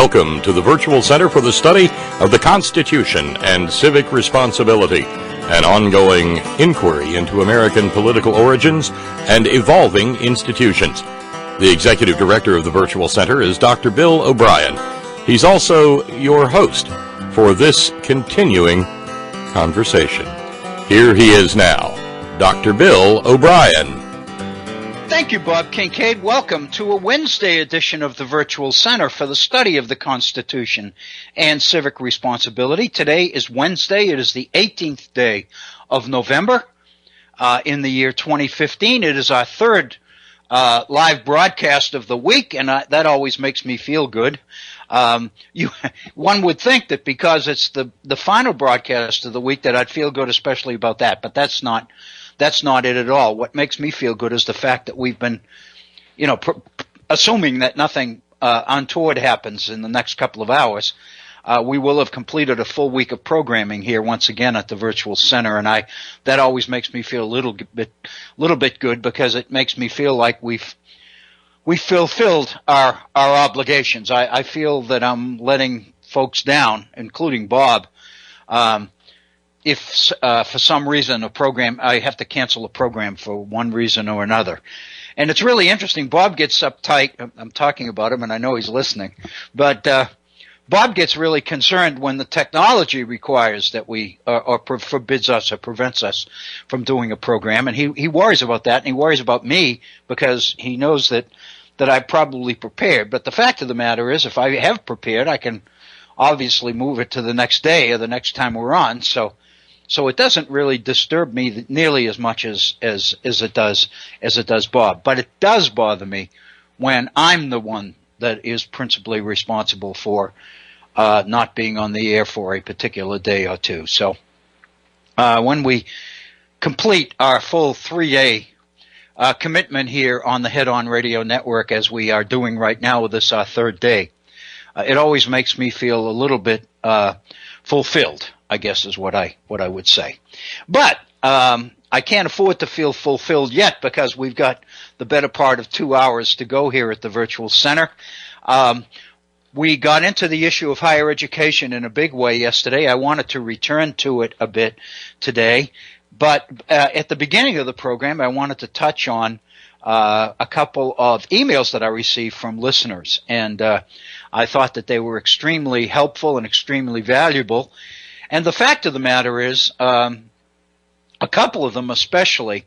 Welcome to the Virtual Center for the Study of the Constitution and Civic Responsibility, an ongoing inquiry into American political origins and evolving institutions. The Executive Director of the Virtual Center is Dr. Bill O'Brien. He's also your host for this continuing conversation. Here he is now, Dr. Bill O'Brien. Thank you, Bob Kincaid. Welcome to a Wednesday edition of the Virtual Center for the Study of the Constitution and Civic Responsibility. Today is Wednesday. It is the 18th day of November in the year 2015. It is our third live broadcast of the week, and that always makes me feel good. One would think that because it's the final broadcast of the week that I'd feel good especially about that, but that's not it at all. What makes me feel good is the fact that we've been, assuming that nothing untoward happens in the next couple of hours, we will have completed a full week of programming here once again at the Virtual Center, and that always makes me feel a little bit good, because it makes me feel like we've fulfilled our obligations. I feel that I'm letting folks down, including Bob. If for some reason I have to cancel a program for one reason or another. And it's really interesting. Bob gets uptight. I'm talking about him, and I know he's listening. But Bob gets really concerned when the technology requires that we or forbids us or prevents us from doing a program. And he worries about that, and he worries about me because he knows that I've probably prepared. But the fact of the matter is, if I have prepared, I can obviously move it to the next day or the next time we're on. So it doesn't really disturb me nearly as much as it does Bob. But it does bother me when I'm the one that is principally responsible for not being on the air for a particular day or two. So when we complete our full 3A commitment here on the Head On Radio Network, as we are doing right now with this our third day, it always makes me feel a little bit fulfilled, I guess is what I would say. But I can't afford to feel fulfilled yet, because we've got the better part of 2 hours to go here at the Virtual Center. We got into the issue of higher education in a big way yesterday. I wanted to return to it a bit today. But at the beginning of the program, I wanted to touch on a couple of emails that I received from listeners. And I thought that they were extremely helpful and extremely valuable. And the fact of the matter is, a couple of them especially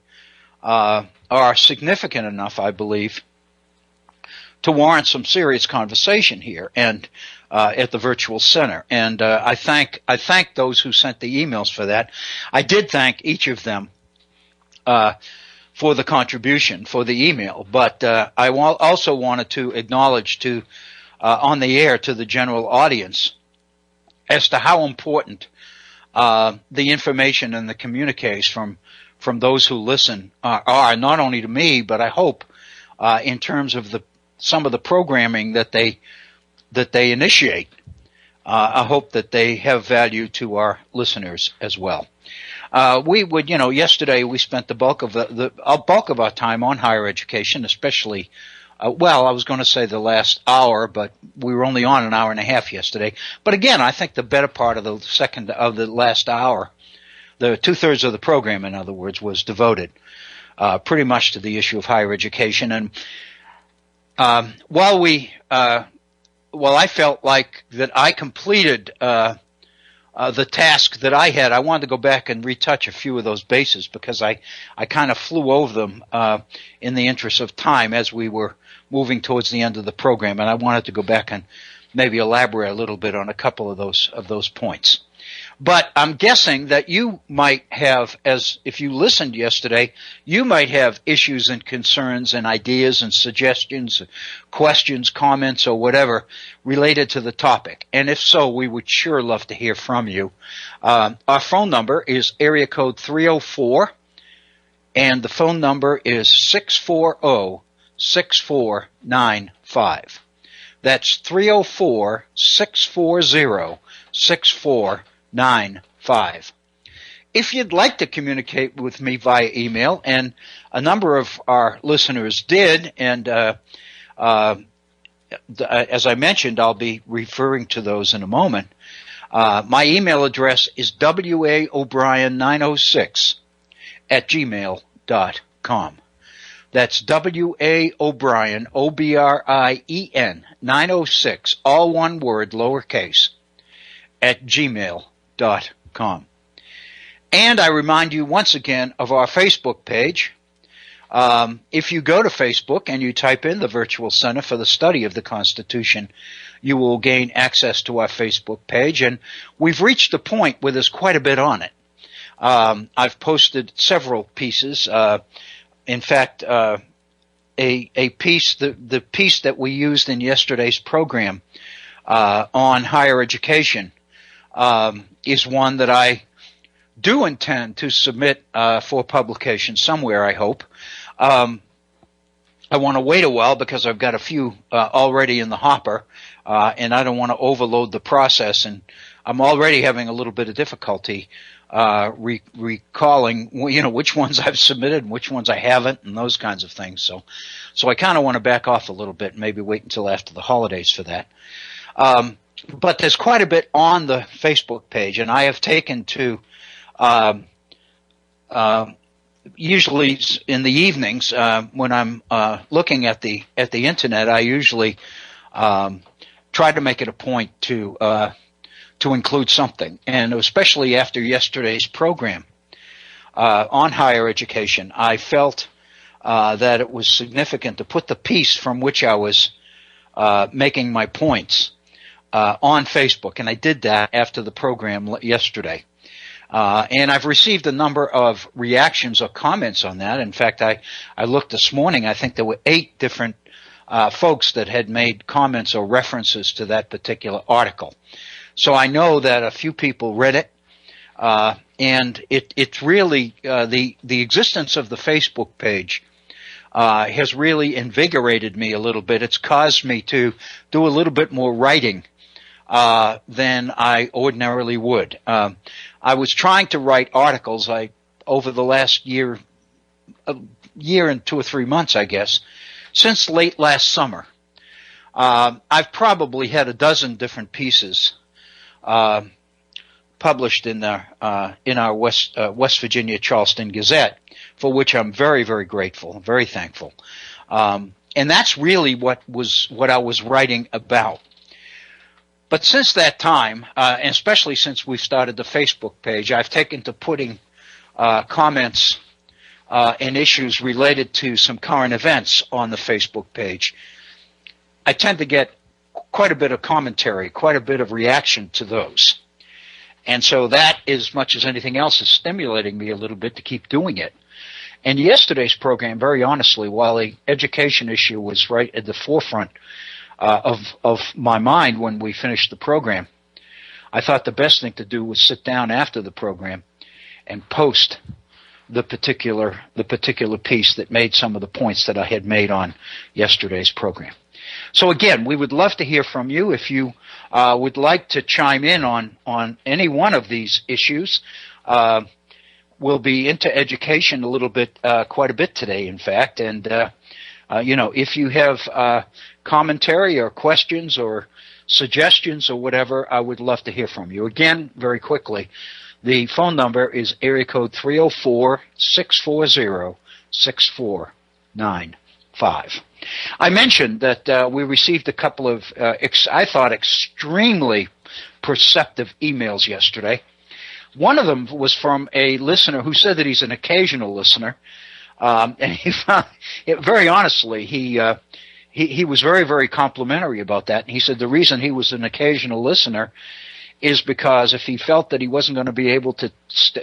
are significant enough, I believe, to warrant some serious conversation here and at the Virtual Center. And I thank those who sent the emails for that. I did thank each of them for the contribution, for the email. But I also wanted to acknowledge on the air to the general audience as to how important the information and the communiques from those who listen are not only to me, but I hope in terms of some of the programming that they initiate. I hope that they have value to our listeners as well. Yesterday we spent the bulk of our time on higher education, especially. I was going to say the last hour, but we were only on an hour and a half yesterday. But again, I think the better part of the last hour, the 2/3 of the program, in other words, was devoted pretty much to the issue of higher education. And while I felt like that I completed the task that I had, I wanted to go back and retouch a few of those bases, because I kind of flew over them in the interest of time as we were moving towards the end of the program, and I wanted to go back and maybe elaborate a little bit on a couple of those points. But I'm guessing that you might have, if you listened yesterday, you might have issues and concerns and ideas and suggestions, questions, comments, or whatever related to the topic. And if so, we would sure love to hear from you. Our phone number is area code 304, and the phone number is 640-6495. That's 304-640-6495. If you'd like to communicate with me via email, and a number of our listeners did, and as I mentioned, I'll be referring to those in a moment. My email address is waobrien906 at gmail.com. That's waobrien, OBRIEN, 906, all one word, lowercase, at gmail.com. And I remind you once again of our Facebook page. If you go to Facebook and you type in the Virtual Center for the Study of the Constitution, you will gain access to our Facebook page. And we've reached a point where there's quite a bit on it. I've posted several pieces. In fact, a piece, the piece that we used in yesterday's program on higher education is one that I do intend to submit for publication somewhere, I hope. I want to wait a while because I've got a few already in the hopper, and I don't want to overload the process, and I'm already having a little bit of difficulty recalling, which ones I've submitted and which ones I haven't, and those kinds of things. So I kind of want to back off a little bit and maybe wait until after the holidays for that. But there's quite a bit on the Facebook page, and I have taken to usually in the evenings when I'm looking at the internet, I usually try to make it a point to include something, and especially after yesterday's program on higher education, I felt that it was significant to put the piece from which I was making my points on Facebook, and I did that after the program yesterday. And I've received a number of reactions or comments on that. In fact, I looked this morning, I think there were 8 different folks that had made comments or references to that particular article. So I know that a few people read it, and it's really the existence of the Facebook page has really invigorated me a little bit. It's caused me to do a little bit more writing than I ordinarily would. I was trying to write articles over the last year and 2 or 3 months, I guess, since late last summer. I've probably had a dozen different pieces published in our West Virginia Charleston Gazette, for which I'm very, very grateful, very thankful. And that's really what I was writing about. But since that time, and especially since we've started the Facebook page, I've taken to putting comments and issues related to some current events on the Facebook page. I tend to get quite a bit of commentary, quite a bit of reaction to those. And so that, as much as anything else, is stimulating me a little bit to keep doing it. And yesterday's program, very honestly, while the education issue was right at the forefront of my mind when we finished the program, I thought the best thing to do was sit down after the program and post the particular piece that made some of the points that I had made on yesterday's program. So again, we would love to hear from you. If you would like to chime in on any one of these issues, we'll be into education a little bit, quite a bit today, in fact. And, if you have commentary or questions or suggestions or whatever, I would love to hear from you. Again, very quickly, the phone number is area code 304-640-6495. I mentioned that we received a couple of, I thought, extremely perceptive emails yesterday. One of them was from a listener who said that he's an occasional listener, and he found, very honestly, he was very, very complimentary about that. And he said the reason he was an occasional listener is because if he felt that he wasn't going to be able to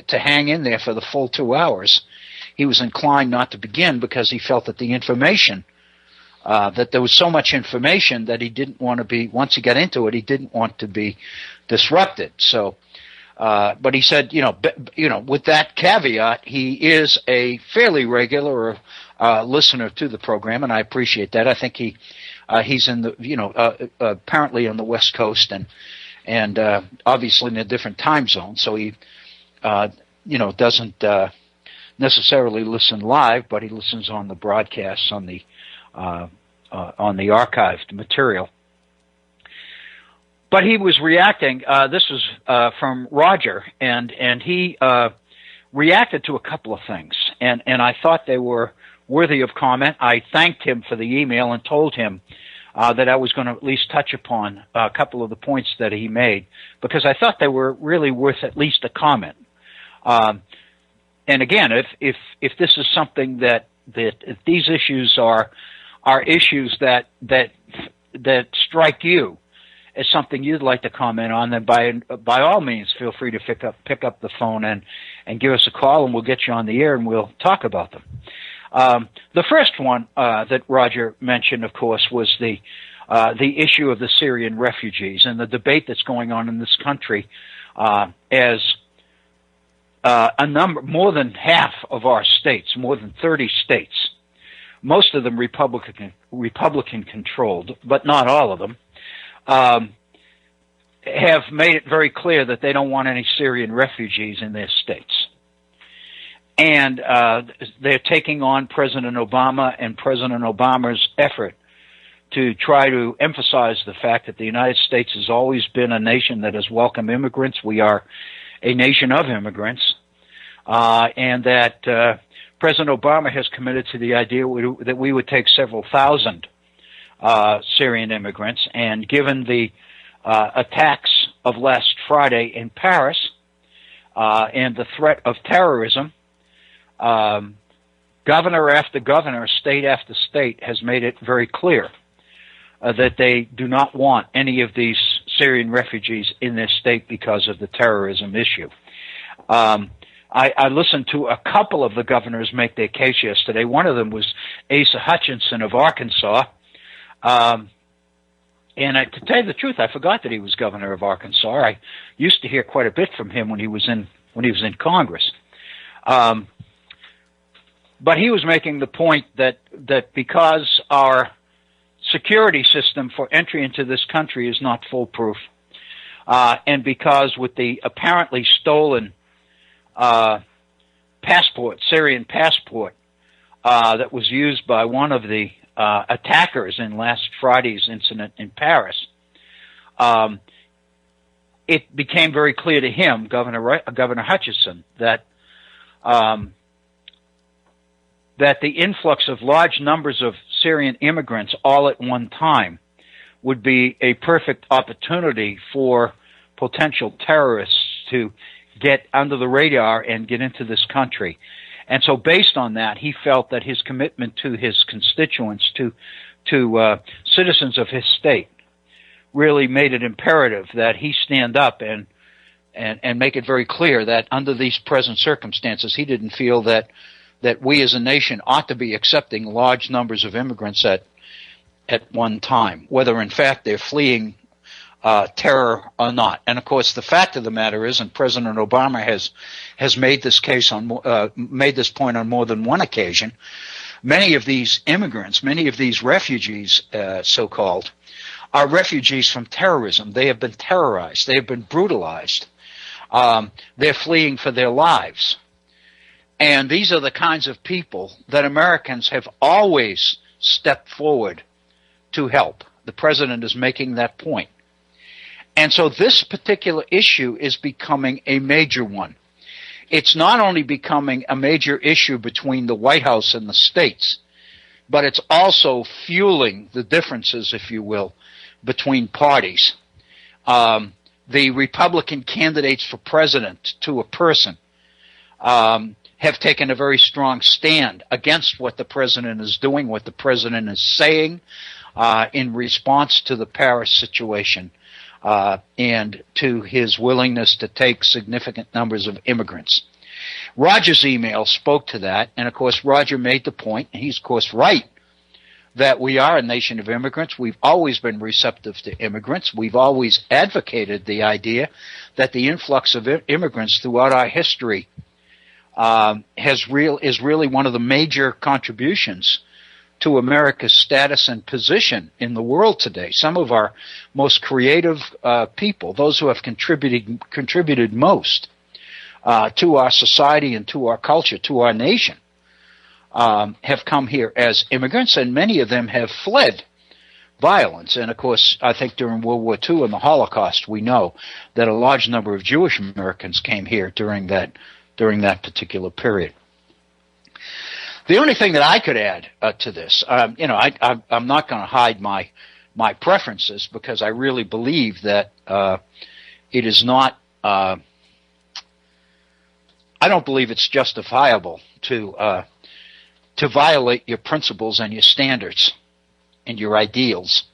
hang in there for the full 2 hours, he was inclined not to begin because he felt that the information, that there was so much information that he didn't want to be, once he got into it, he didn't want to be disrupted. So, but he said, with that caveat, he is a fairly regular listener to the program, and I appreciate that. I think he's in the, apparently on the West Coast and obviously in a different time zone, so he, doesn't necessarily listen live, but he listens on the broadcasts on the archived material. But he was reacting. This was from Roger, and he reacted to a couple of things, and I thought they were worthy of comment. I thanked him for the email and told him that I was going to at least touch upon a couple of the points that he made, because I thought they were really worth at least a comment. And again, if this is something that if these issues are issues that strike you as something you'd like to comment on, then by all means feel free to pick up the phone and give us a call, and we'll get you on the air and we'll talk about them. The first one that Roger mentioned, of course, was the issue of the Syrian refugees and the debate that's going on in this country, as more than half of our states, more than 30 states, most of them Republican controlled, but not all of them, have made it very clear that they don't want any Syrian refugees in their states. And they're taking on President Obama and President Obama's effort to try to emphasize the fact that the United States has always been a nation that has welcomed immigrants. We are a nation of immigrants, and that President Obama has committed to the idea that we would take several thousand Syrian immigrants. And given the attacks of last Friday in Paris and the threat of terrorism, governor after governor, state after state has made it very clear that they do not want any of these Syrian refugees in their state because of the terrorism issue. I listened to a couple of the governors make their case yesterday. One of them was Asa Hutchinson of Arkansas. And to tell you the truth, I forgot that he was governor of Arkansas. I used to hear quite a bit from him when he was in Congress. But he was making the point that because our security system for entry into this country is not foolproof, and because with the apparently stolen Syrian passport, that was used by one of the attackers in last Friday's incident in Paris, it became very clear to him, Governor Hutchinson, that the influx of large numbers of Syrian immigrants all at one time would be a perfect opportunity for potential terrorists to get under the radar and get into this country. And so based on that, he felt that his commitment to his constituents, to citizens of his state, really made it imperative that he stand up and make it very clear that under these present circumstances, he didn't feel that we as a nation ought to be accepting large numbers of immigrants at one time, whether in fact they're fleeing terror or not. And of course, the fact of the matter is, and President Obama has made this case made this point on more than one occasion, many of these immigrants, many of these refugees, so-called, are refugees from terrorism. They have been terrorized. They have been brutalized. They're fleeing for their lives. And these are the kinds of people that Americans have always stepped forward to help. The president is making that point. And so this particular issue is becoming a major one. It's not only becoming a major issue between the White House and the states, but it's also fueling the differences, if you will, between parties. The Republican candidates for president, to a person, have taken a very strong stand against what the president is doing, what the president is saying in response to the Paris situation and to his willingness to take significant numbers of immigrants. Roger's email spoke to that, and of course Roger made the point, and he's of course right, that we are a nation of immigrants. We've always been receptive to immigrants. We've always advocated the idea that the influx of immigrants throughout our history is really one of the major contributions to America's status and position in the world today. Some of our most creative people, those who have contributed most to our society and to our culture, to our nation, have come here as immigrants, and many of them have fled violence. And of course, I think during World War II and the Holocaust, we know that a large number of Jewish Americans came here during that particular period. The only thing that I could add to this, I'm not going to hide my preferences, because I really believe that it is not. I don't believe it's justifiable to violate your principles and your standards and your ideals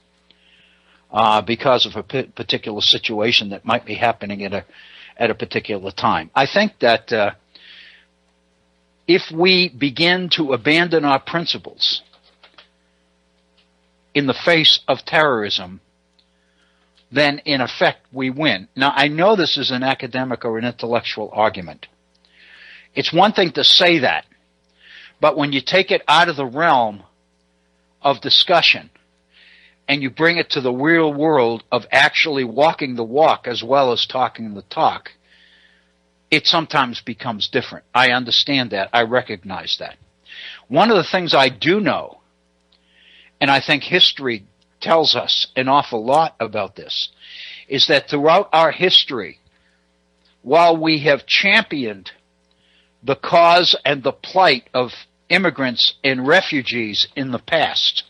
because of a particular situation that might be happening at a particular time. I think that if we begin to abandon our principles in the face of terrorism, then in effect we win. Now, I know this is an academic or an intellectual argument. It's one thing to say that, but when you take it out of the realm of discussion and you bring it to the real world of actually walking the walk as well as talking the talk, it sometimes becomes different. I understand that. I recognize that. One of the things I do know, and I think history tells us an awful lot about this, is that throughout our history, while we have championed the cause and the plight of immigrants and refugees in the past,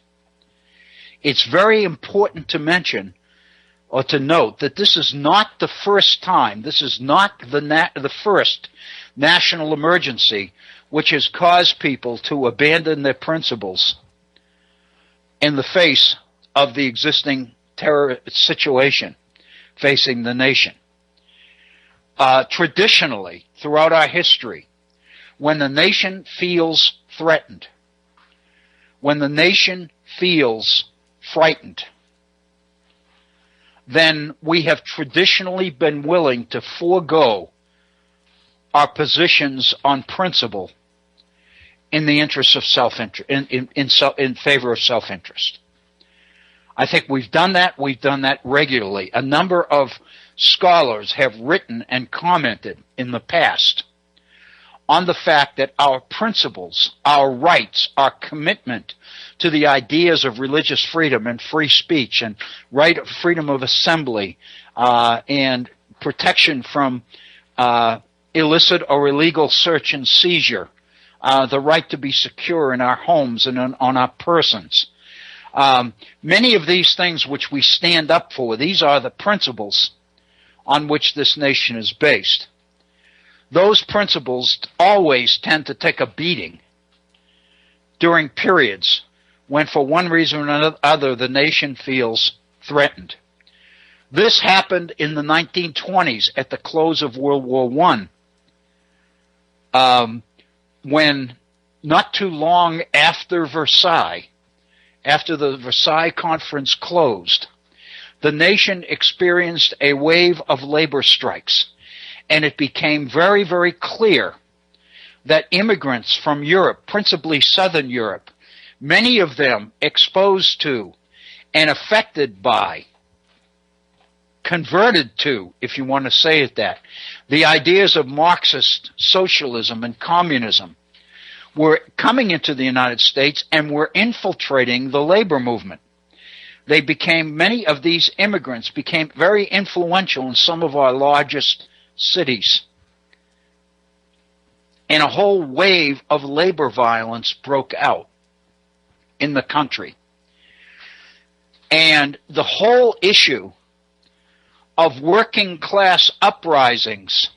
it's very important to mention or to note that this is not the first time, this is not the first national emergency which has caused people to abandon their principles in the face of the existing terror situation facing the nation. Traditionally, throughout our history, when the nation feels threatened, when the nation feels frightened, then we have traditionally been willing to forego our positions on principle in the interest of self-interest, in favor of self-interest. I think we've done that. We've done that regularly. A number of scholars have written and commented in the past on the fact that our principles, our rights, our commitment to the ideas of religious freedom and free speech and freedom of assembly and protection from illicit or illegal search and seizure, the right to be secure in our homes and on our persons. Many of these things which we stand up for, these are the principles on which this nation is based. Those principles always tend to take a beating during periods when, for one reason or another, the nation feels threatened. This happened in the 1920s at the close of World War I, when not too long after Versailles, after the Versailles Conference closed, the nation experienced a wave of labor strikes. And it became very, very clear that immigrants from Europe, principally Southern Europe, many of them exposed to and affected by, converted to, if you want to say it that, the ideas of Marxist socialism and communism, were coming into the United States and were infiltrating the labor movement. Many of these immigrants became very influential in some of our largest cities. And a whole wave of labor violence broke out in the country. And the whole issue of working class uprisings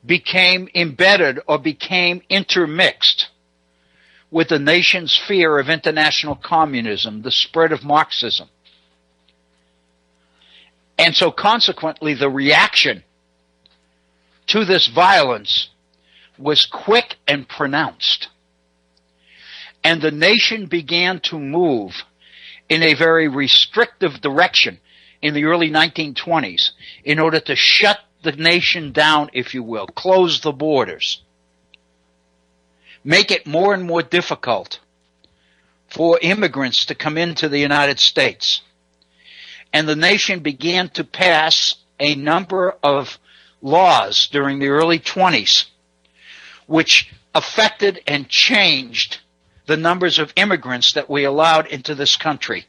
became embedded or became intermixed with the nation's fear of international communism, the spread of Marxism. And so consequently, the reaction to this violence was quick and pronounced. And the nation began to move in a very restrictive direction in the early 1920s in order to shut the nation down, if you will, close the borders, make it more and more difficult for immigrants to come into the United States. And the nation began to pass a number of laws during the early 20s, which affected and changed the numbers of immigrants that we allowed into this country.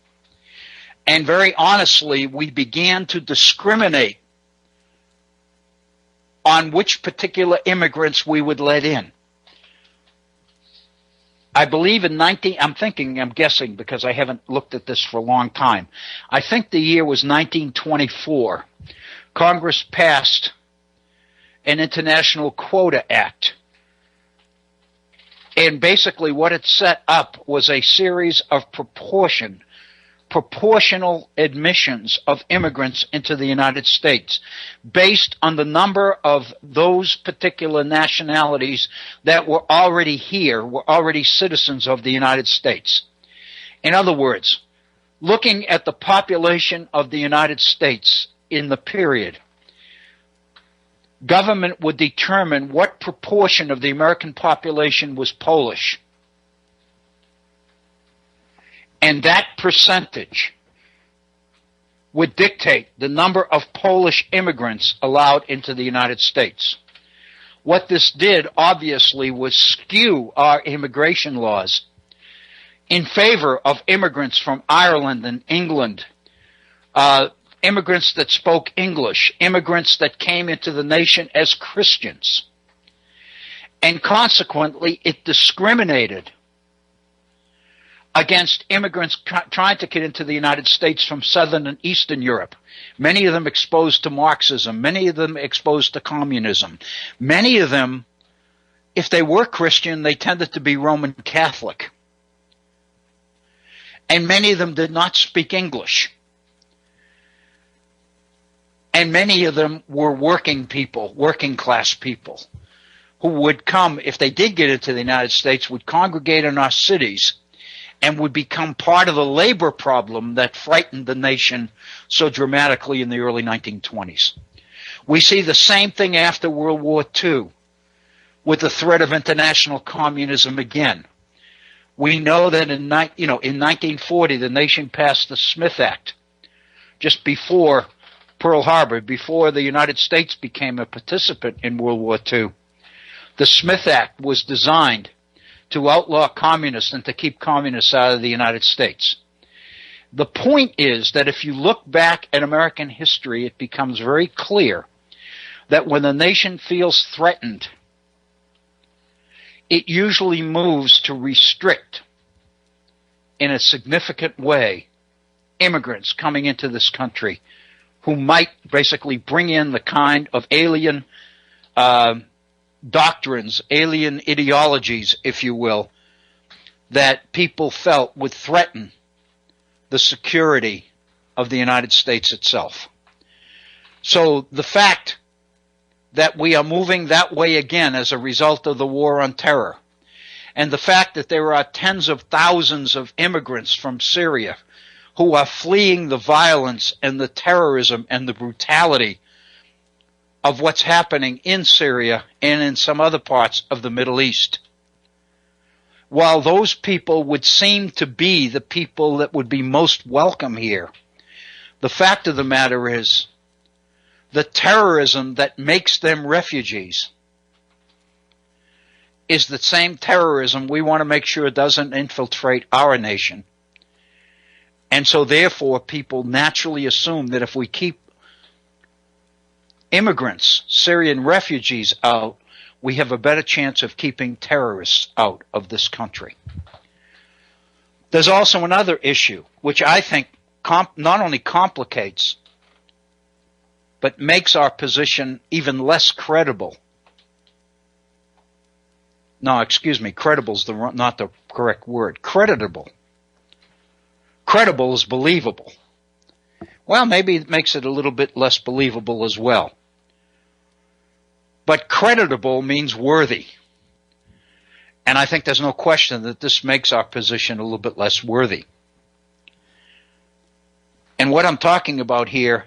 And very honestly, we began to discriminate on which particular immigrants we would let in. I believe I'm guessing because I haven't looked at this for a long time. I think the year was 1924. Congress passed an International Quota Act. And basically what it set up was a series of proportional admissions of immigrants into the United States based on the number of those particular nationalities that were already here, were already citizens of the United States. In other words, looking at the population of the United States in the period, government would determine what proportion of the American population was Polish. And that percentage would dictate the number of Polish immigrants allowed into the United States. What this did, obviously, was skew our immigration laws in favor of immigrants from Ireland and England, immigrants that spoke English, immigrants that came into the nation as Christians. And consequently, it discriminated against immigrants trying to get into the United States from Southern and Eastern Europe. Many of them exposed to Marxism, many of them exposed to communism. Many of them, if they were Christian, they tended to be Roman Catholic. And many of them did not speak English. And many of them were working people, working class people, who would come, if they did get into the United States, would congregate in our cities and would become part of the labor problem that frightened the nation so dramatically in the early 1920s. We see the same thing after World War II with the threat of international communism again. We know that in 1940 the nation passed the Smith Act just before Pearl Harbor, before the United States became a participant in World War II. The Smith Act was designed to outlaw communists and to keep communists out of the United States. The point is that if you look back at American history, it becomes very clear that when the nation feels threatened, it usually moves to restrict in a significant way immigrants coming into this country who might basically bring in the kind of alien doctrines, alien ideologies, if you will, that people felt would threaten the security of the United States itself. So the fact that we are moving that way again as a result of the war on terror, and the fact that there are tens of thousands of immigrants from Syria who are fleeing the violence and the terrorism and the brutality of what's happening in Syria and in some other parts of the Middle East. While those people would seem to be the people that would be most welcome here, the fact of the matter is the terrorism that makes them refugees is the same terrorism we want to make sure doesn't infiltrate our nation. And so therefore people naturally assume that if we keep immigrants, Syrian refugees out, we have a better chance of keeping terrorists out of this country. There's also another issue, which I think not only complicates, but makes our position even less credible. No, excuse me, credible is not the correct word. Creditable. Credible is believable. Well, maybe it makes it a little bit less believable as well. But creditable means worthy. And I think there's no question that this makes our position a little bit less worthy. And what I'm talking about here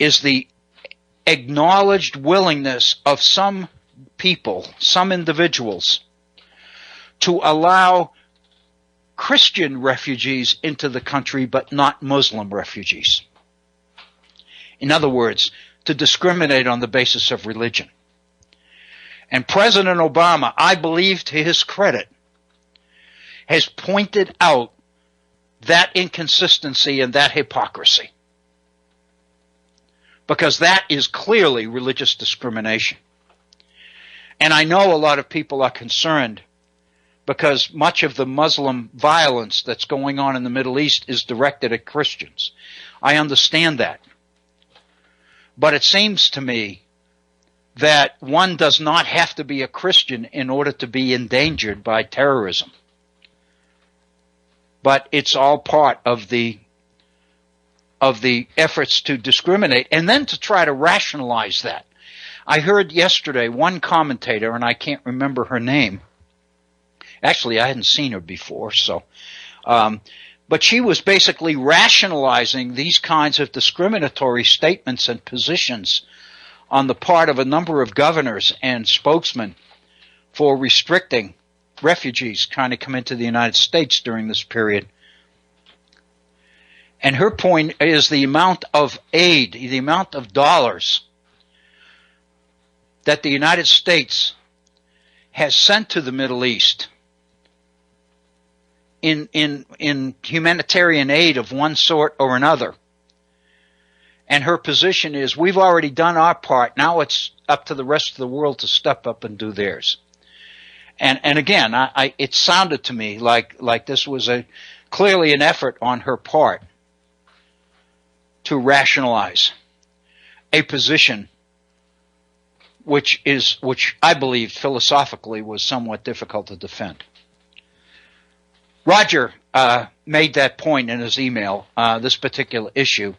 is the acknowledged willingness of some people, some individuals, to allow Christian refugees into the country, but not Muslim refugees. In other words, to discriminate on the basis of religion. And President Obama, I believe to his credit, has pointed out that inconsistency and that hypocrisy. Because that is clearly religious discrimination. And I know a lot of people are concerned because much of the Muslim violence that's going on in the Middle East is directed at Christians. I understand that. But it seems to me that one does not have to be a Christian in order to be endangered by terrorism. But it's all part of the efforts to discriminate and then to try to rationalize that. I heard yesterday one commentator, and I can't remember her name. Actually, I hadn't seen her before, but she was basically rationalizing these kinds of discriminatory statements and positions on the part of a number of governors and spokesmen for restricting refugees trying to come into the United States during this period. And her point is the amount of aid, the amount of dollars that the United States has sent to the Middle East in humanitarian aid of one sort or another. And her position is, we've already done our part, now it's up to the rest of the world to step up and do theirs. And again, it sounded to me like this was clearly an effort on her part to rationalize a position which I believe philosophically was somewhat difficult to defend. Roger made that point in his email, this particular issue,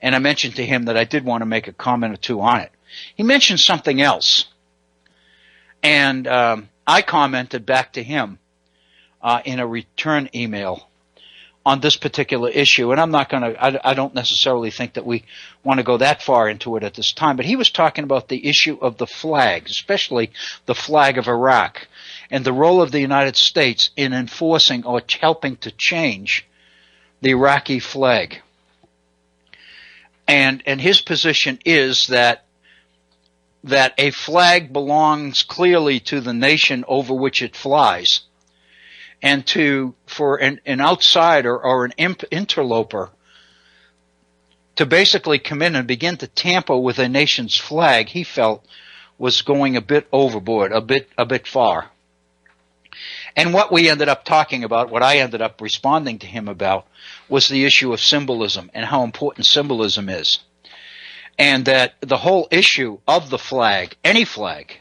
and I mentioned to him that I did want to make a comment or two on it. He mentioned something else, and I commented back to him in a return email on this particular issue, and I don't necessarily think that we want to go that far into it at this time, but he was talking about the issue of the flag, especially the flag of Iraq, and the role of the United States in enforcing or helping to change the Iraqi flag. And his position is that a flag belongs clearly to the nation over which it flies, and for an outsider or an interloper to basically come in and begin to tamper with a nation's flag, he felt was going a bit overboard, a bit far. And what we ended up talking about, what I ended up responding to him about, was the issue of symbolism and how important symbolism is. And that the whole issue of the flag, any flag,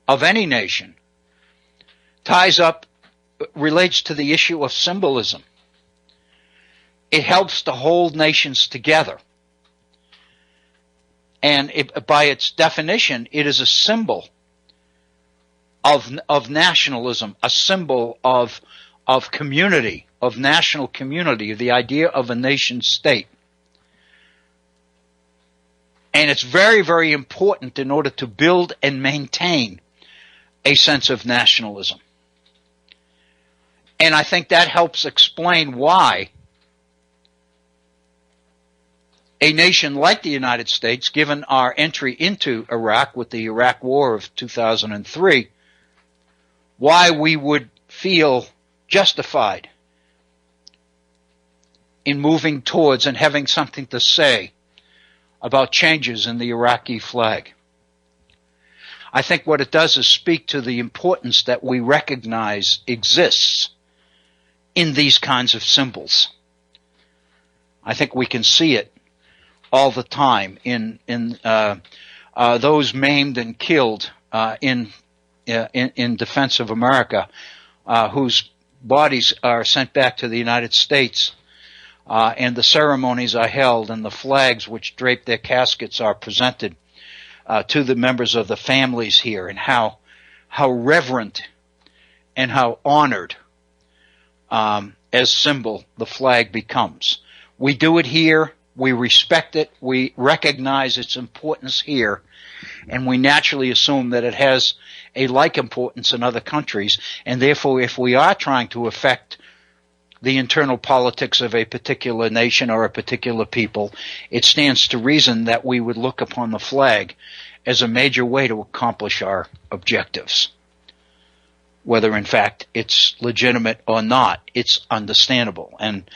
of any nation, relates to the issue of symbolism. It helps to hold nations together. And by its definition, it is a symbol of nationalism, a symbol of community, of national community, the idea of a nation state. And it's very, very important in order to build and maintain a sense of nationalism. And I think that helps explain why a nation like the United States, given our entry into Iraq with the Iraq War of 2003, why we would feel justified in moving towards and having something to say about changes in the Iraqi flag. I think what it does is speak to the importance that we recognize exists in these kinds of symbols. I think we can see it all the time in those maimed and killed in defense of America, whose bodies are sent back to the United States, and the ceremonies are held, and the flags which drape their caskets are presented to the members of the families here, and how reverent and how honored as symbol the flag becomes. We do it here. We respect it. We recognize its importance here, and we naturally assume that it has a like importance in other countries. And therefore, if we are trying to affect the internal politics of a particular nation or a particular people, it stands to reason that we would look upon the flag as a major way to accomplish our objectives. Whether in fact it's legitimate or not, it's understandable. And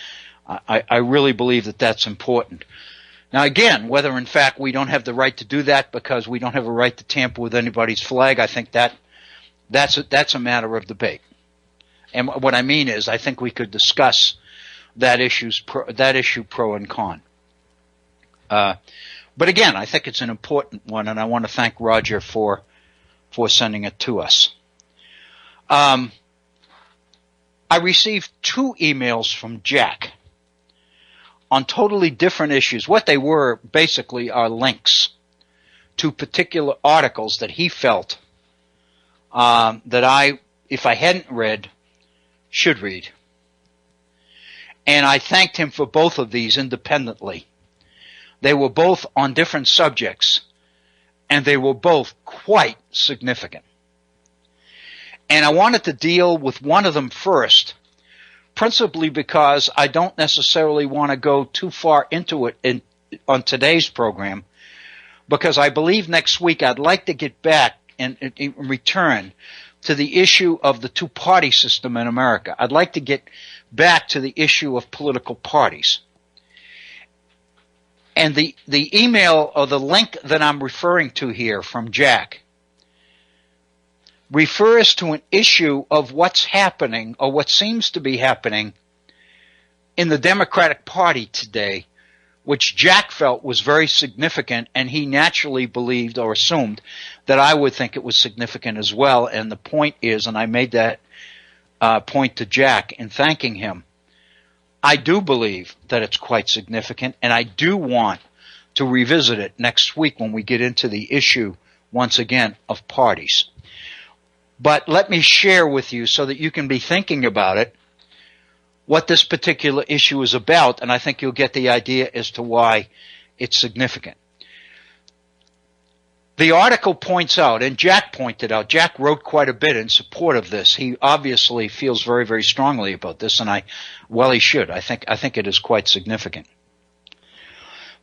I really believe that that's important. Now again, whether in fact we don't have the right to do that because we don't have a right to tamper with anybody's flag, I think that's a matter of debate. And what I mean is, I think we could discuss that issue pro and con. But again, I think it's an important one, and I want to thank Roger for sending it to us. I received 2 emails from Jack on totally different issues. What they were basically are links to particular articles that he felt that I, if I hadn't read, should read. And I thanked him for both of these independently. They were both on different subjects, and they were both quite significant. And I wanted to deal with one of them first, principally because I don't necessarily want to go too far into it on today's program, because I believe next week I'd like to get back and return to the issue of the two-party system in America. I'd like to get back to the issue of political parties. And the email or the link that I'm referring to here from Jack refers to an issue of what's happening, or what seems to be happening, in the Democratic Party today, which Jack felt was very significant, and he naturally believed or assumed that I would think it was significant as well. And the point is, and I made that point to Jack in thanking him, I do believe that it's quite significant, and I do want to revisit it next week when we get into the issue, once again, of parties. But let me share with you, so that you can be thinking about it, what this particular issue is about, and I think you'll get the idea as to why it's significant. The article points out, and Jack pointed out, Jack wrote quite a bit in support of this. He obviously feels very, very strongly about this, and he should. I think it is quite significant.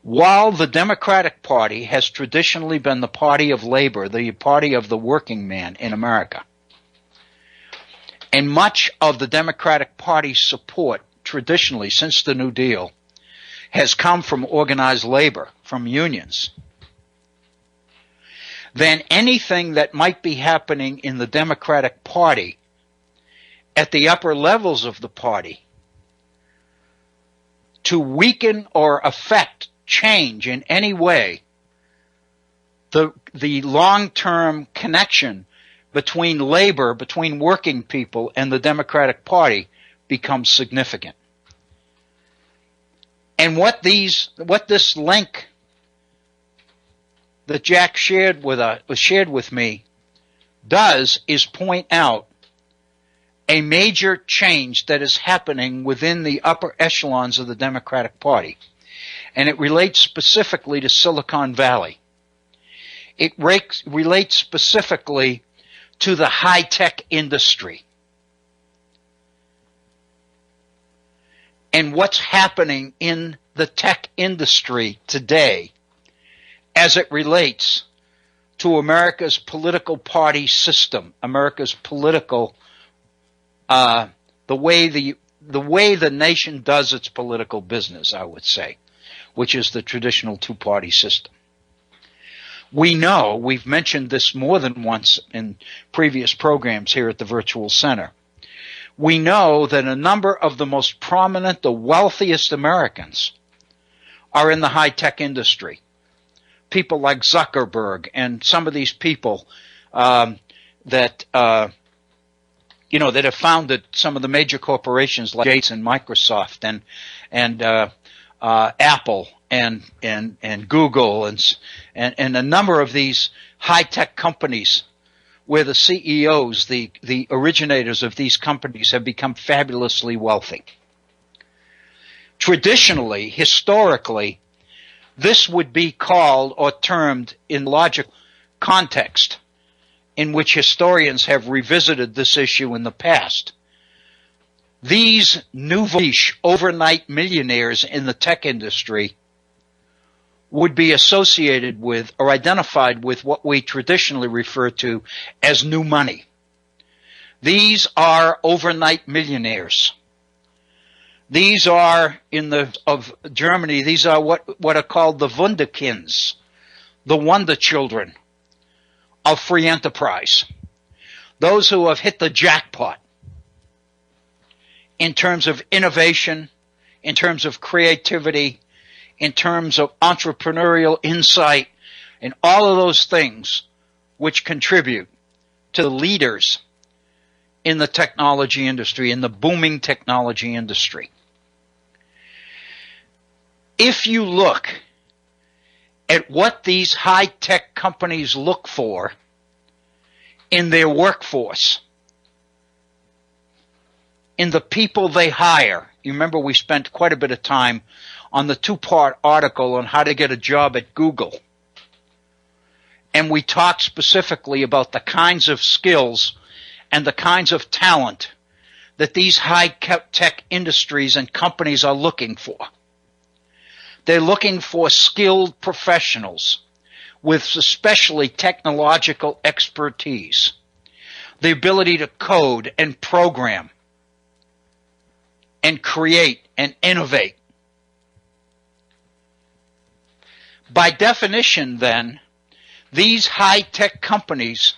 While the Democratic Party has traditionally been the party of labor, the party of the working man in America, and much of the Democratic Party's support traditionally since the New Deal has come from organized labor, from unions, then anything that might be happening in the Democratic Party at the upper levels of the party to weaken or affect change in any way the long-term connection between labor, between working people and the Democratic Party becomes significant. And what this link that Jack shared with me does is point out a major change that is happening within the upper echelons of the Democratic Party. And it relates specifically to Silicon Valley. It relates specifically to the high-tech industry. And what's happening in the tech industry today as it relates to America's political party system, America's political, the way the nation does its political business, I would say, which is the traditional two-party system. We know, we've mentioned this more than once in previous programs here at the Virtual Center, we know that a number of the most prominent, the wealthiest Americans are in the high-tech industry. People like Zuckerberg and some of these people that have founded some of the major corporations like Gates and Microsoft and Apple and Google and a number of these high-tech companies where the CEOs, the originators of these companies have become fabulously wealthy. Traditionally, historically, this would be called or termed in logical context in which historians have revisited this issue in the past. These nouveau riche overnight millionaires in the tech industry would be associated with or identified with what we traditionally refer to as new money. These are overnight millionaires. These are of Germany, these are what are called the Wunderkinds, the wonder children of free enterprise. Those who have hit the jackpot in terms of innovation, in terms of creativity, in terms of entrepreneurial insight, and all of those things which contribute to the leaders in the technology industry, in the booming technology industry. If you look at what these high-tech companies look for in their workforce, in the people they hire, you remember we spent quite a bit of time on the 2-part article on how to get a job at Google. And we talked specifically about the kinds of skills and the kinds of talent that these high-tech industries and companies are looking for. They're looking for skilled professionals with especially technological expertise, the ability to code and program and create and innovate. By definition, then, these high-tech companies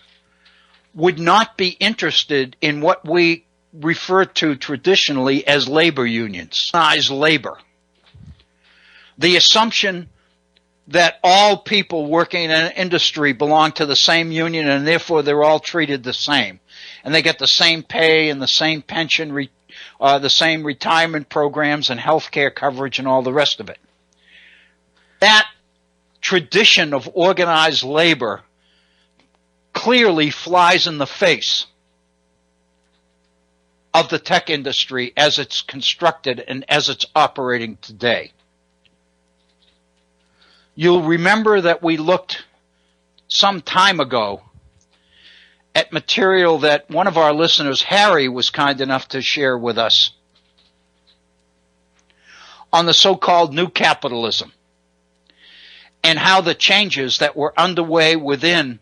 would not be interested in what we refer to traditionally as labor unions, organized labor. The assumption that all people working in an industry belong to the same union and therefore they're all treated the same. And they get the same pay and the same pension, the same retirement programs and health care coverage and all the rest of it. That tradition of organized labor clearly flies in the face of the tech industry as it's constructed and as it's operating today. You'll remember that we looked some time ago at material that one of our listeners, Harry, was kind enough to share with us on the so-called new capitalism and how the changes that were underway within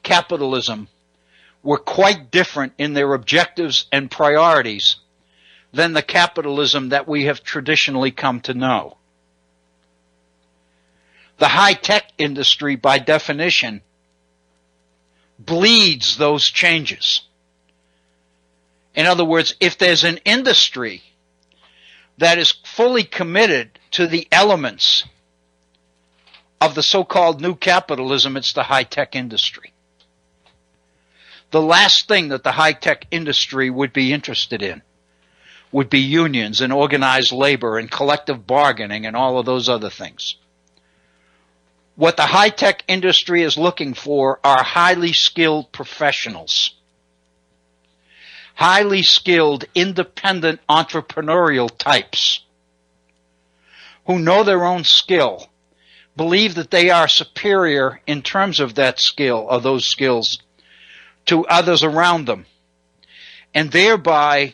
capitalism were quite different in their objectives and priorities than the capitalism that we have traditionally come to know. The high-tech industry, by definition, bleeds those changes. In other words, if there's an industry that is fully committed to the elements of the so-called new capitalism, it's the high-tech industry. The last thing that the high-tech industry would be interested in would be unions and organized labor and collective bargaining and all of those other things. What the high-tech industry is looking for are highly skilled professionals, highly skilled, independent entrepreneurial types who know their own skill, believe that they are superior in terms of that skill or those skills to others around them, and thereby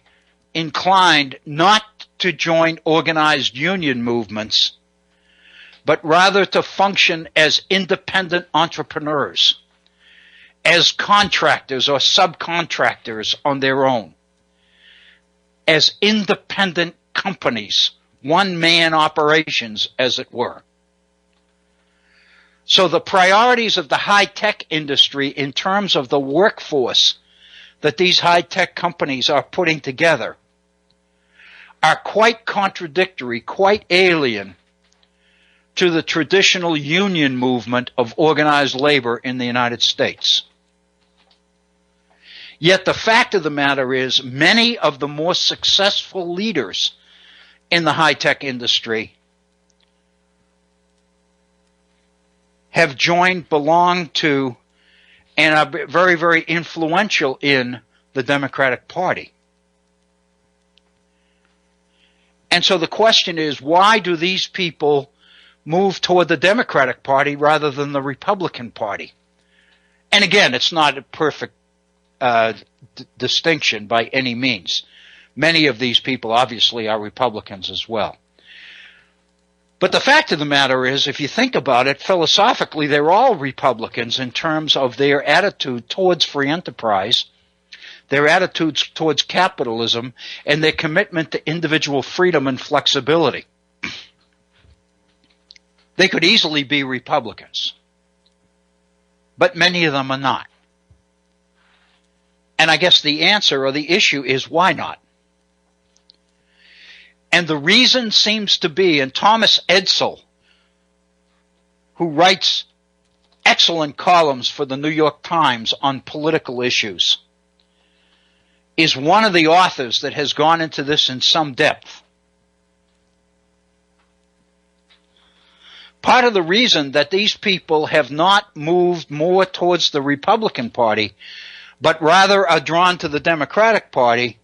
inclined not to join organized union movements, but rather to function as independent entrepreneurs, as contractors or subcontractors on their own, as independent companies, one-man operations, as it were. So the priorities of the high-tech industry in terms of the workforce that these high-tech companies are putting together are quite contradictory, quite alien to the traditional union movement of organized labor in the United States. Yet the fact of the matter is, many of the more successful leaders in the high-tech industry have joined, belong to, and are very, very influential in the Democratic Party. And so the question is, why do these people move toward the Democratic Party rather than the Republican Party? And again, it's not a perfect distinction by any means. Many of these people obviously are Republicans as well. But the fact of the matter is, if you think about it, philosophically, they're all Republicans in terms of their attitude towards free enterprise, their attitudes towards capitalism, and their commitment to individual freedom and flexibility. They could easily be Republicans, but many of them are not. And I guess the answer or the issue is, why not? And the reason seems to be, and Thomas Edsall, who writes excellent columns for the New York Times on political issues, is one of the authors that has gone into this in some depth. Part of the reason that these people have not moved more towards the Republican Party, but rather are drawn to the Democratic Party,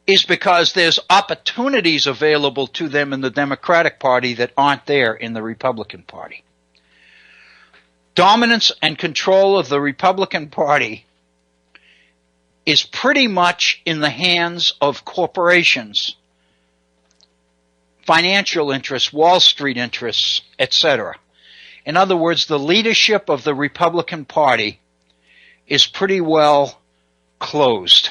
is because there's opportunities available to them in the Democratic Party that aren't there in the Republican Party. Dominance and control of the Republican Party is pretty much in the hands of corporations, financial interests, Wall Street interests, etc. In other words, the leadership of the Republican Party is pretty well closed.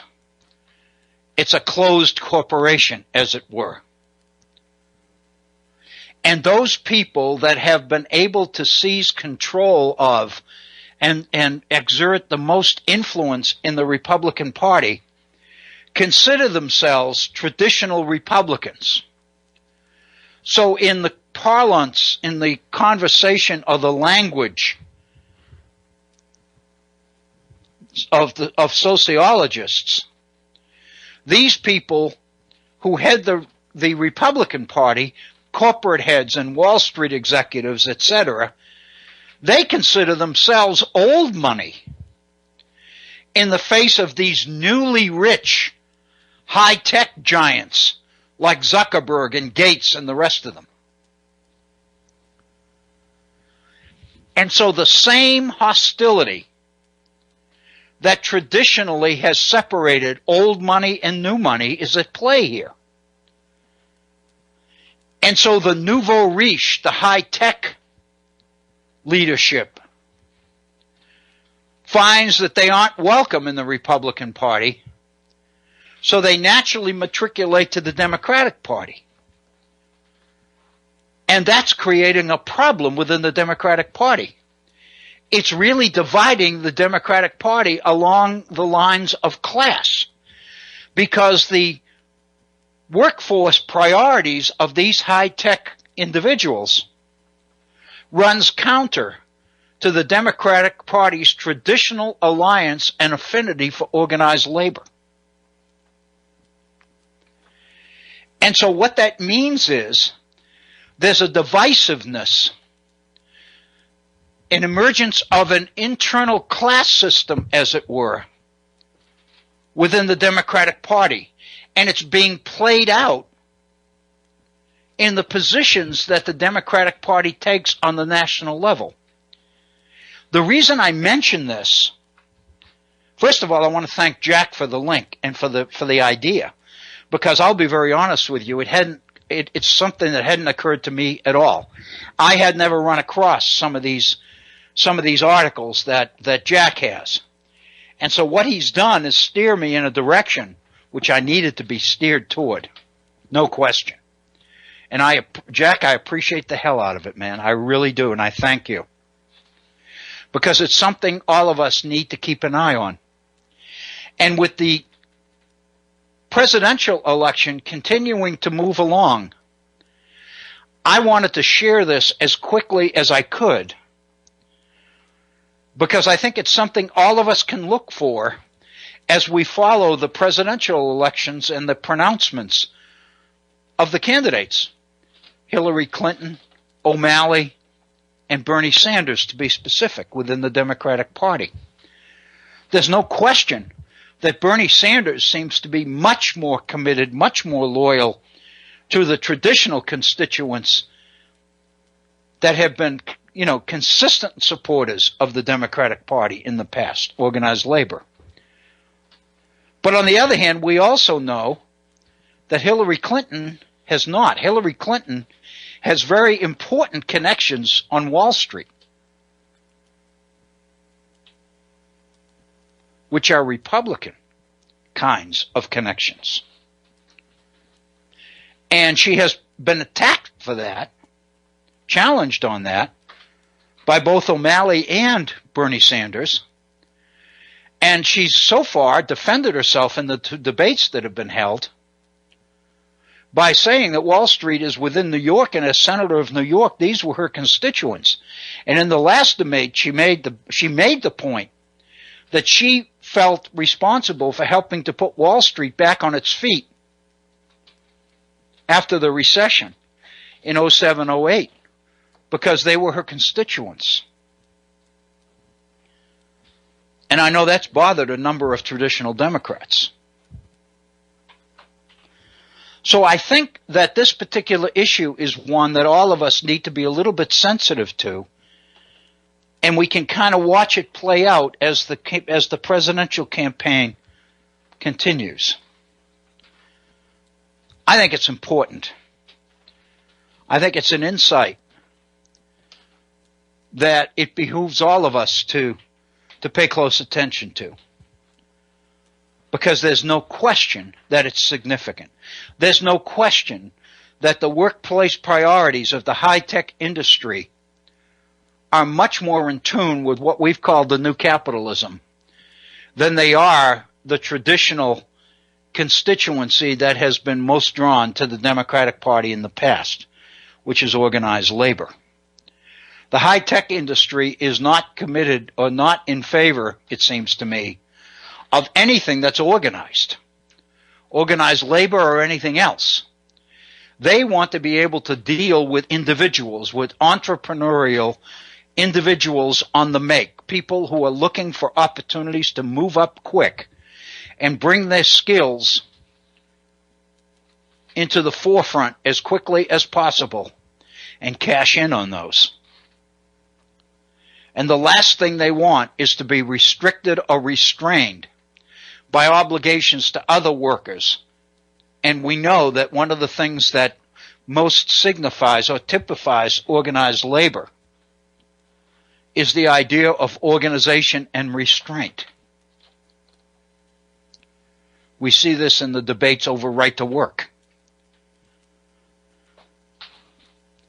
It's a closed corporation, as it were. And those people that have been able to seize control of and exert the most influence in the Republican Party consider themselves traditional Republicans. So in the parlance, in the conversation or the language of sociologists, these people who head the Republican Party, corporate heads and Wall Street executives, etc., they consider themselves old money in the face of these newly rich high-tech giants like Zuckerberg and Gates and the rest of them. And so the same hostility that traditionally has separated old money and new money is at play here. And so the nouveau riche, the high-tech leadership, finds that they aren't welcome in the Republican Party, so they naturally matriculate to the Democratic Party. And that's creating a problem within the Democratic Party. It's really dividing the Democratic Party along the lines of class, because the workforce priorities of these high-tech individuals runs counter to the Democratic Party's traditional alliance and affinity for organized labor. And so what that means is there's a divisiveness, an emergence of an internal class system, as it were, within the Democratic Party. And it's being played out in the positions that the Democratic Party takes on the national level. The reason I mention this, first of all, I want to thank Jack for the link and for the idea, because I'll be very honest with you, it's something that hadn't occurred to me at all. I had never run across some of these articles that Jack has. And so what he's done is steer me in a direction which I needed to be steered toward. No question. And Jack, I appreciate the hell out of it, man. I really do, and I thank you. Because it's something all of us need to keep an eye on. And with the presidential election continuing to move along, I wanted to share this as quickly as I could, because I think it's something all of us can look for as we follow the presidential elections and the pronouncements of the candidates, Hillary Clinton, O'Malley, and Bernie Sanders, to be specific, within the Democratic Party. There's no question that Bernie Sanders seems to be much more committed, much more loyal to the traditional constituents that have been, consistent supporters of the Democratic Party in the past, organized labor. But on the other hand, we also know that Hillary Clinton has not. Hillary Clinton has very important connections on Wall Street, which are Republican kinds of connections. And she has been attacked for that, challenged on that, by both O'Malley and Bernie Sanders. And she's so far defended herself in the two debates that have been held by saying that Wall Street is within New York, and as senator of New York, these were her constituents. And in the last debate, she made the point that she felt responsible for helping to put Wall Street back on its feet after the recession in 07-08, because they were her constituents. And I know that's bothered a number of traditional Democrats. So I think that this particular issue is one that all of us need to be a little bit sensitive to, and we can kind of watch it play out as the presidential campaign continues. I think it's important. I think it's an insight that it behooves all of us to pay close attention to, because there's no question that it's significant. There's no question that the workplace priorities of the high-tech industry are much more in tune with what we've called the new capitalism than they are the traditional constituency that has been most drawn to the Democratic Party in the past, which is organized labor. The high-tech industry is not committed or not in favor, it seems to me, of anything that's organized labor or anything else. They want to be able to deal with individuals, with entrepreneurial individuals on the make, people who are looking for opportunities to move up quick and bring their skills into the forefront as quickly as possible and cash in on those. And the last thing they want is to be restricted or restrained by obligations to other workers. And we know that one of the things that most signifies or typifies organized labor is the idea of organization and restraint. We see this in the debates over right to work.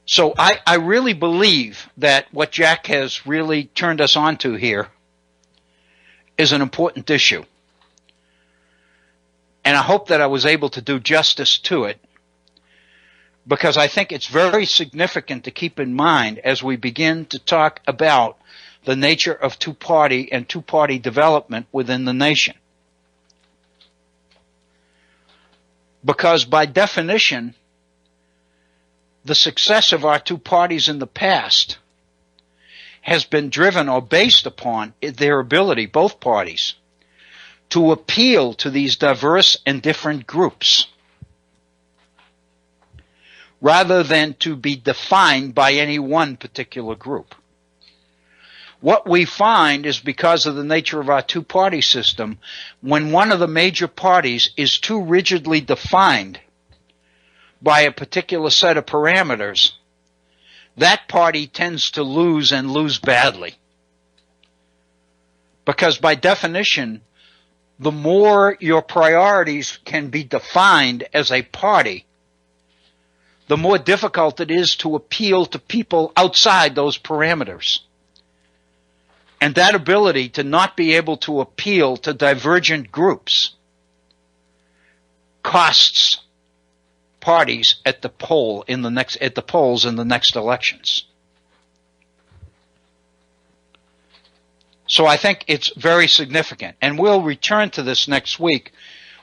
So I really believe that what Jack has really turned us onto here is an important issue. And I hope that I was able to do justice to it, because I think it's very significant to keep in mind as we begin to talk about the nature of two-party and two-party development within the nation. Because by definition, the success of our two parties in the past has been driven or based upon their ability, both parties, to appeal to these diverse and different groups, rather than to be defined by any one particular group. What we find is, because of the nature of our two-party system, when one of the major parties is too rigidly defined by a particular set of parameters, that party tends to lose, and lose badly. Because by definition, the more your priorities can be defined as a party, the more difficult it is to appeal to people outside those parameters. And that ability to not be able to appeal to divergent groups costs parties at the polls in the next elections. So I think it's very significant, and we'll return to this next week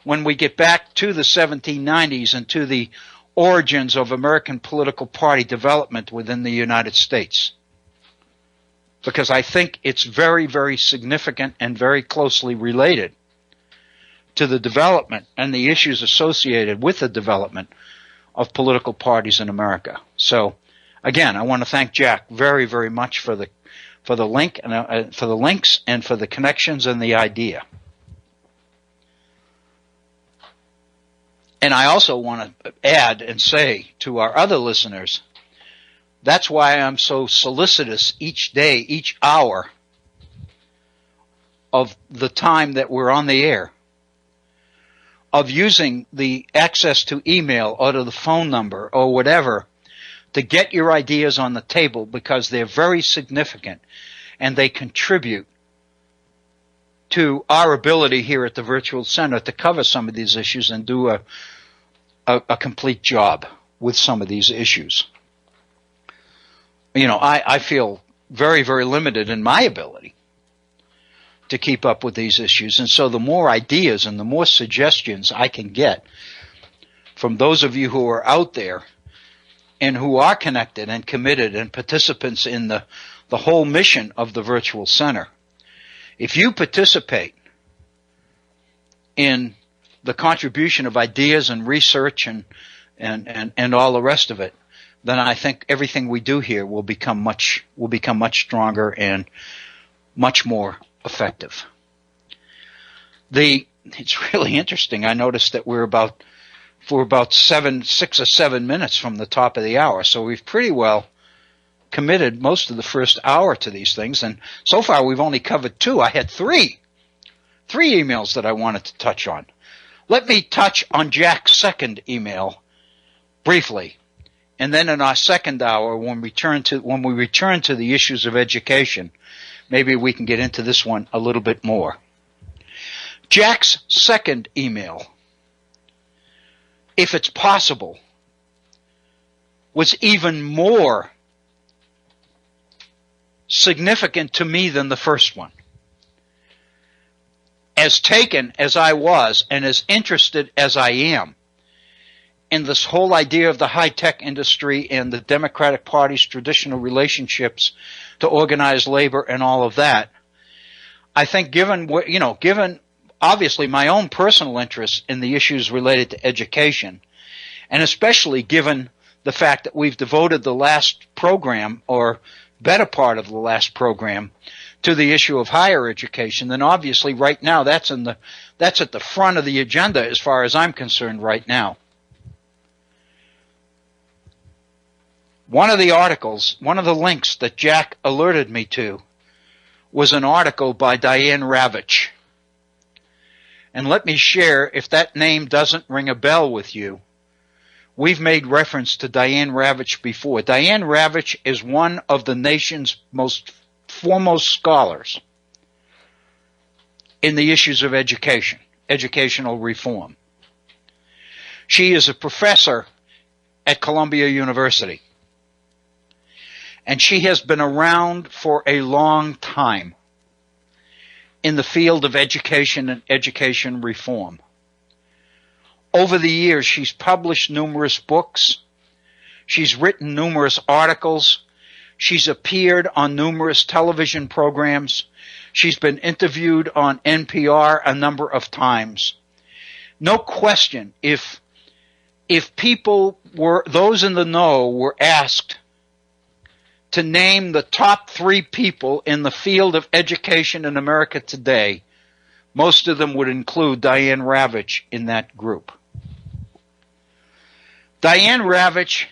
when we get back to the 1790s and to the origins of American political party development within the United States. Because I think it's very, very significant and very closely related to the development and the issues associated with the development of political parties in America. So, again, I want to thank Jack very, very much for the link and for the links and for the connections and the idea. And I also want to add and say to our other listeners That's why I'm so solicitous each day, each hour of the time that we're on the air, of using the access to email or to the phone number or whatever to get your ideas on the table, because they're very significant and they contribute to our ability here at the Virtual Center to cover some of these issues and do a complete job with some of these issues. I feel very, very limited in my ability to keep up with these issues. And so the more ideas and the more suggestions I can get from those of you who are out there and who are connected and committed and participants in the whole mission of the Virtual Center, if you participate in the contribution of ideas and research and all the rest of it, then I think everything we do here will become much stronger and much more effective. It's really interesting. I noticed that we're about 6 or 7 minutes from the top of the hour, so we've pretty well committed most of the first hour to these things, and so far we've only covered 2. I had three emails that I wanted to touch on. Let me touch on Jack's second email briefly, and then in our second hour, when we return to the issues of education, maybe we can get into this one a little bit more. Jack's second email, if it's possible, was even more significant to me than the first one. As taken as I was and as interested as I am in this whole idea of the high-tech industry and the Democratic Party's traditional relationships to organized labor and all of that, I think given obviously my own personal interest in the issues related to education, and especially given the fact that we've devoted the last program, or better part of the last program, to the issue of higher education, then obviously right now that's at the front of the agenda as far as I'm concerned right now. One of the links that Jack alerted me to was an article by Diane Ravitch. And let me share, if that name doesn't ring a bell with you, we've made reference to Diane Ravitch before. Diane Ravitch is one of the nation's most foremost scholars in the issues of education, educational reform. She is a professor at Columbia University, and she has been around for a long time in the field of education and education reform. Over the years, she's published numerous books. She's written numerous articles. She's appeared on numerous television programs. She's been interviewed on NPR a number of times. No question, if those in the know were asked to name the top 3 people in the field of education in America today, most of them would include Diane Ravitch in that group. Diane Ravitch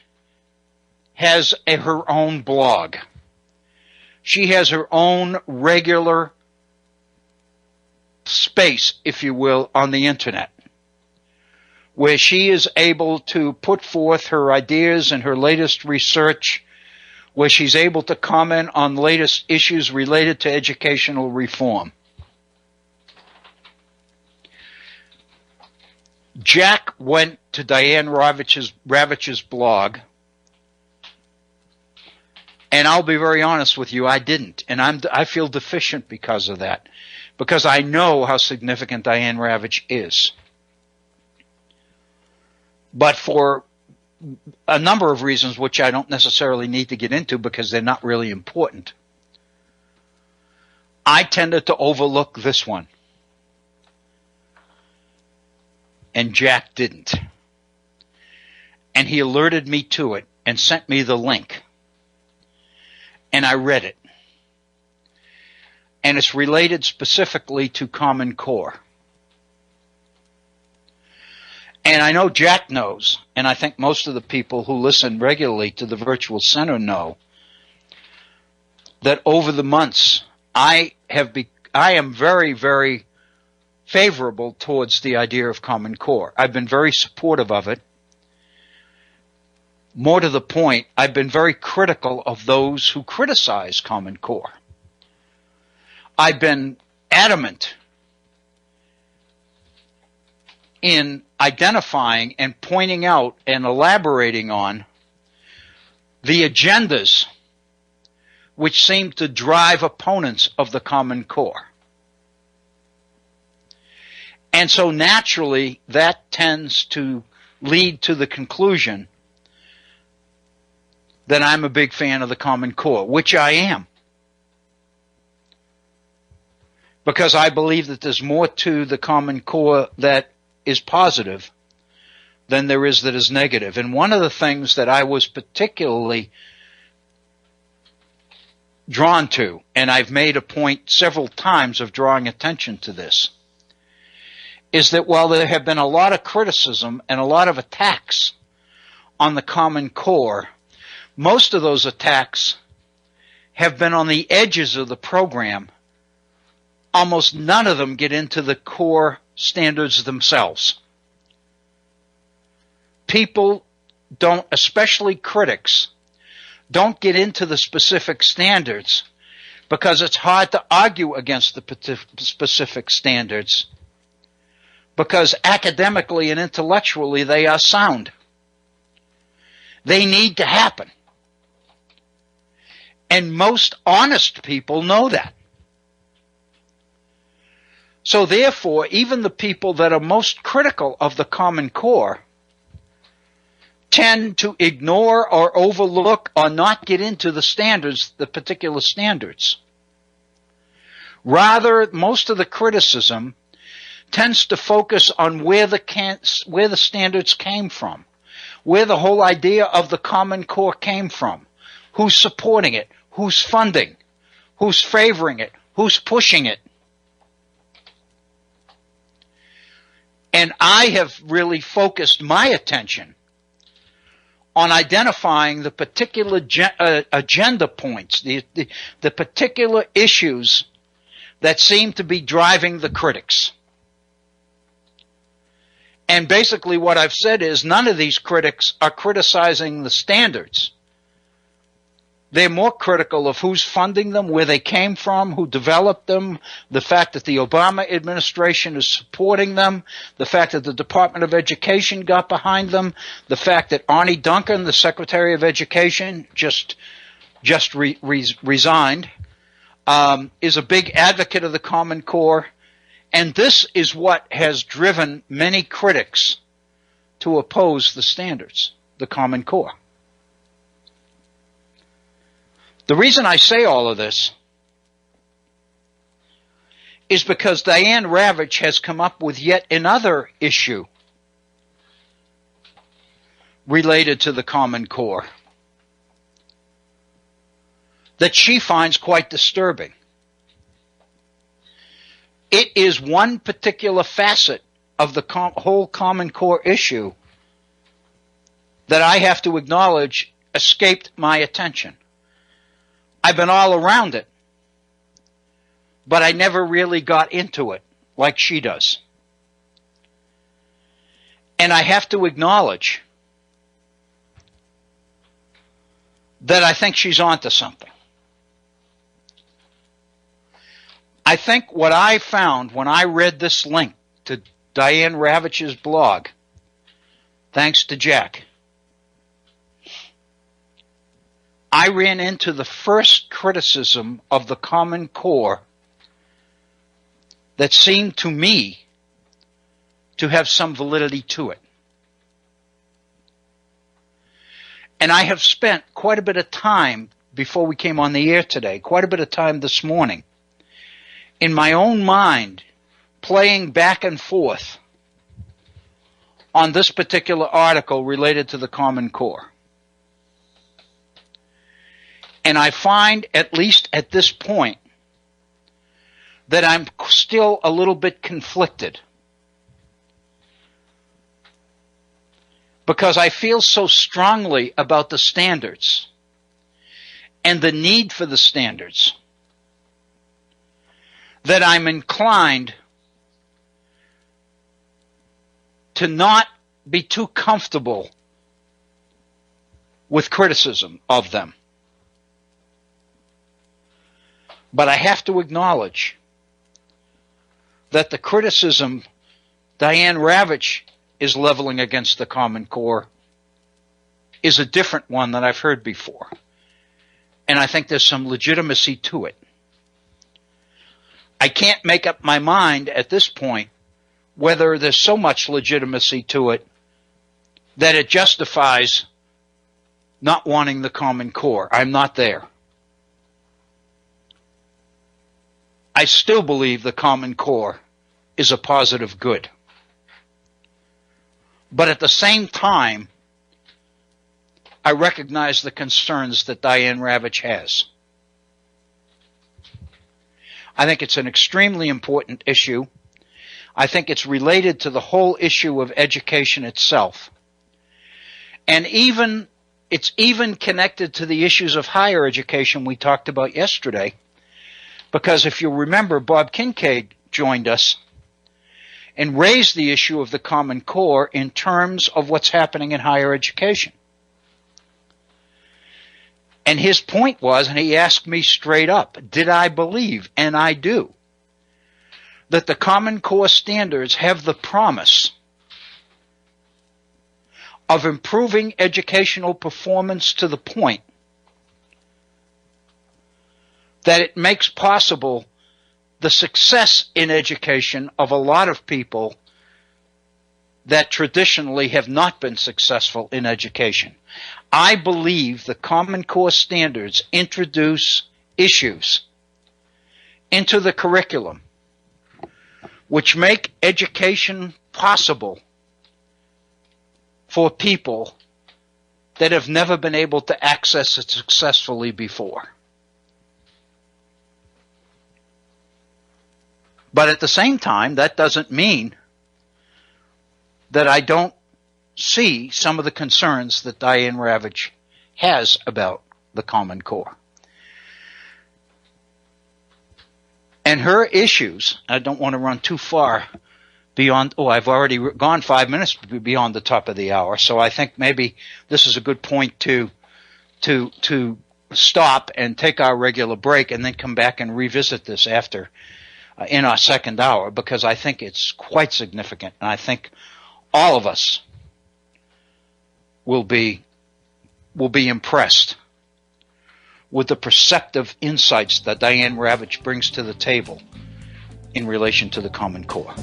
has her own blog. She has her own regular space, if you will, on the internet, where she is able to put forth her ideas and her latest research, where she's able to comment on the latest issues related to educational reform. Jack went to Diane Ravitch's blog, and I'll be very honest with you, I didn't. And I feel deficient because of that, because I know how significant Diane Ravitch is. But for a number of reasons, which I don't necessarily need to get into because they're not really important, I tended to overlook this one. And Jack didn't. And he alerted me to it and sent me the link. And I read it. And it's related specifically to Common Core. And I know Jack knows, and I think most of the people who listen regularly to the Virtual Center know, that over the months I am very, very favorable towards the idea of Common Core. I've been very supportive of it. More to the point, I've been very critical of those who criticize Common Core. I've been adamant in identifying and pointing out and elaborating on the agendas which seem to drive opponents of the Common Core. And so naturally, that tends to lead to the conclusion that I'm a big fan of the Common Core, which I am. Because I believe that there's more to the Common Core that is positive than there is that is negative. And one of the things that I was particularly drawn to, and I've made a point several times of drawing attention to this, is that while there have been a lot of criticism and a lot of attacks on the Common Core, most of those attacks have been on the edges of the program. Almost none of them get into the core standards themselves. People don't, especially critics, don't get into the specific standards because it's hard to argue against the specific standards, because academically and intellectually they are sound. They need to happen. And most honest people know that. So therefore, even the people that are most critical of the Common Core tend to ignore or overlook or not get into the standards, the particular standards. Rather, most of the criticism tends to focus on where the standards came from, where the whole idea of the Common Core came from, who's supporting it, who's funding, who's favoring it, who's pushing it. And I have really focused my attention on identifying the particular agenda points, the particular issues that seem to be driving the critics. And basically what I've said is none of these critics are criticizing the standards. They're more critical of who's funding them, where they came from, who developed them, the fact that the Obama administration is supporting them, the fact that the Department of Education got behind them, the fact that Arne Duncan, the Secretary of Education, just resigned, is a big advocate of the Common Core. And this is what has driven many critics to oppose the standards, the Common Core. The reason I say all of this is because Diane Ravitch has come up with yet another issue related to the Common Core that she finds quite disturbing. It is one particular facet of the whole Common Core issue that I have to acknowledge escaped my attention. I've been all around it, but I never really got into it like she does. And I have to acknowledge that I think she's onto something. I think what I found when I read this link to Diane Ravitch's blog, thanks to Jack, I ran into the first criticism of the Common Core that seemed to me to have some validity to it. And I have spent quite a bit of time before we came on the air today, quite a bit of time this morning, in my own mind, playing back and forth on this particular article related to the Common Core. And I find, at least at this point, that I'm still a little bit conflicted because I feel so strongly about the standards and the need for the standards that I'm inclined to not be too comfortable with criticism of them. But I have to acknowledge that the criticism Diane Ravitch is leveling against the Common Core is a different one than I've heard before. And I think there's some legitimacy to it. I can't make up my mind at this point whether there's so much legitimacy to it that it justifies not wanting the Common Core. I'm not there. I still believe the Common Core is a positive good. But at the same time, I recognize the concerns that Diane Ravitch has. I think it's an extremely important issue. I think it's related to the whole issue of education itself. And it's even connected to the issues of higher education we talked about yesterday. Because if you remember, Bob Kincaid joined us and raised the issue of the Common Core in terms of what's happening in higher education. And his point was, and he asked me straight up, did I believe, and I do, that the Common Core standards have the promise of improving educational performance to the point that it makes possible the success in education of a lot of people that traditionally have not been successful in education. I believe the Common Core standards introduce issues into the curriculum which make education possible for people that have never been able to access it successfully before. But at the same time, that doesn't mean that I don't see some of the concerns that Diane Ravitch has about the Common Core. And her issues, I don't want to run too far beyond, I've already gone 5 minutes beyond the top of the hour, so I think maybe this is a good point to stop and take our regular break and then come back and revisit this after in our second hour, because I think it's quite significant, and I think all of us will be impressed with the perceptive insights that Diane Ravitch brings to the table in relation to the Common Core.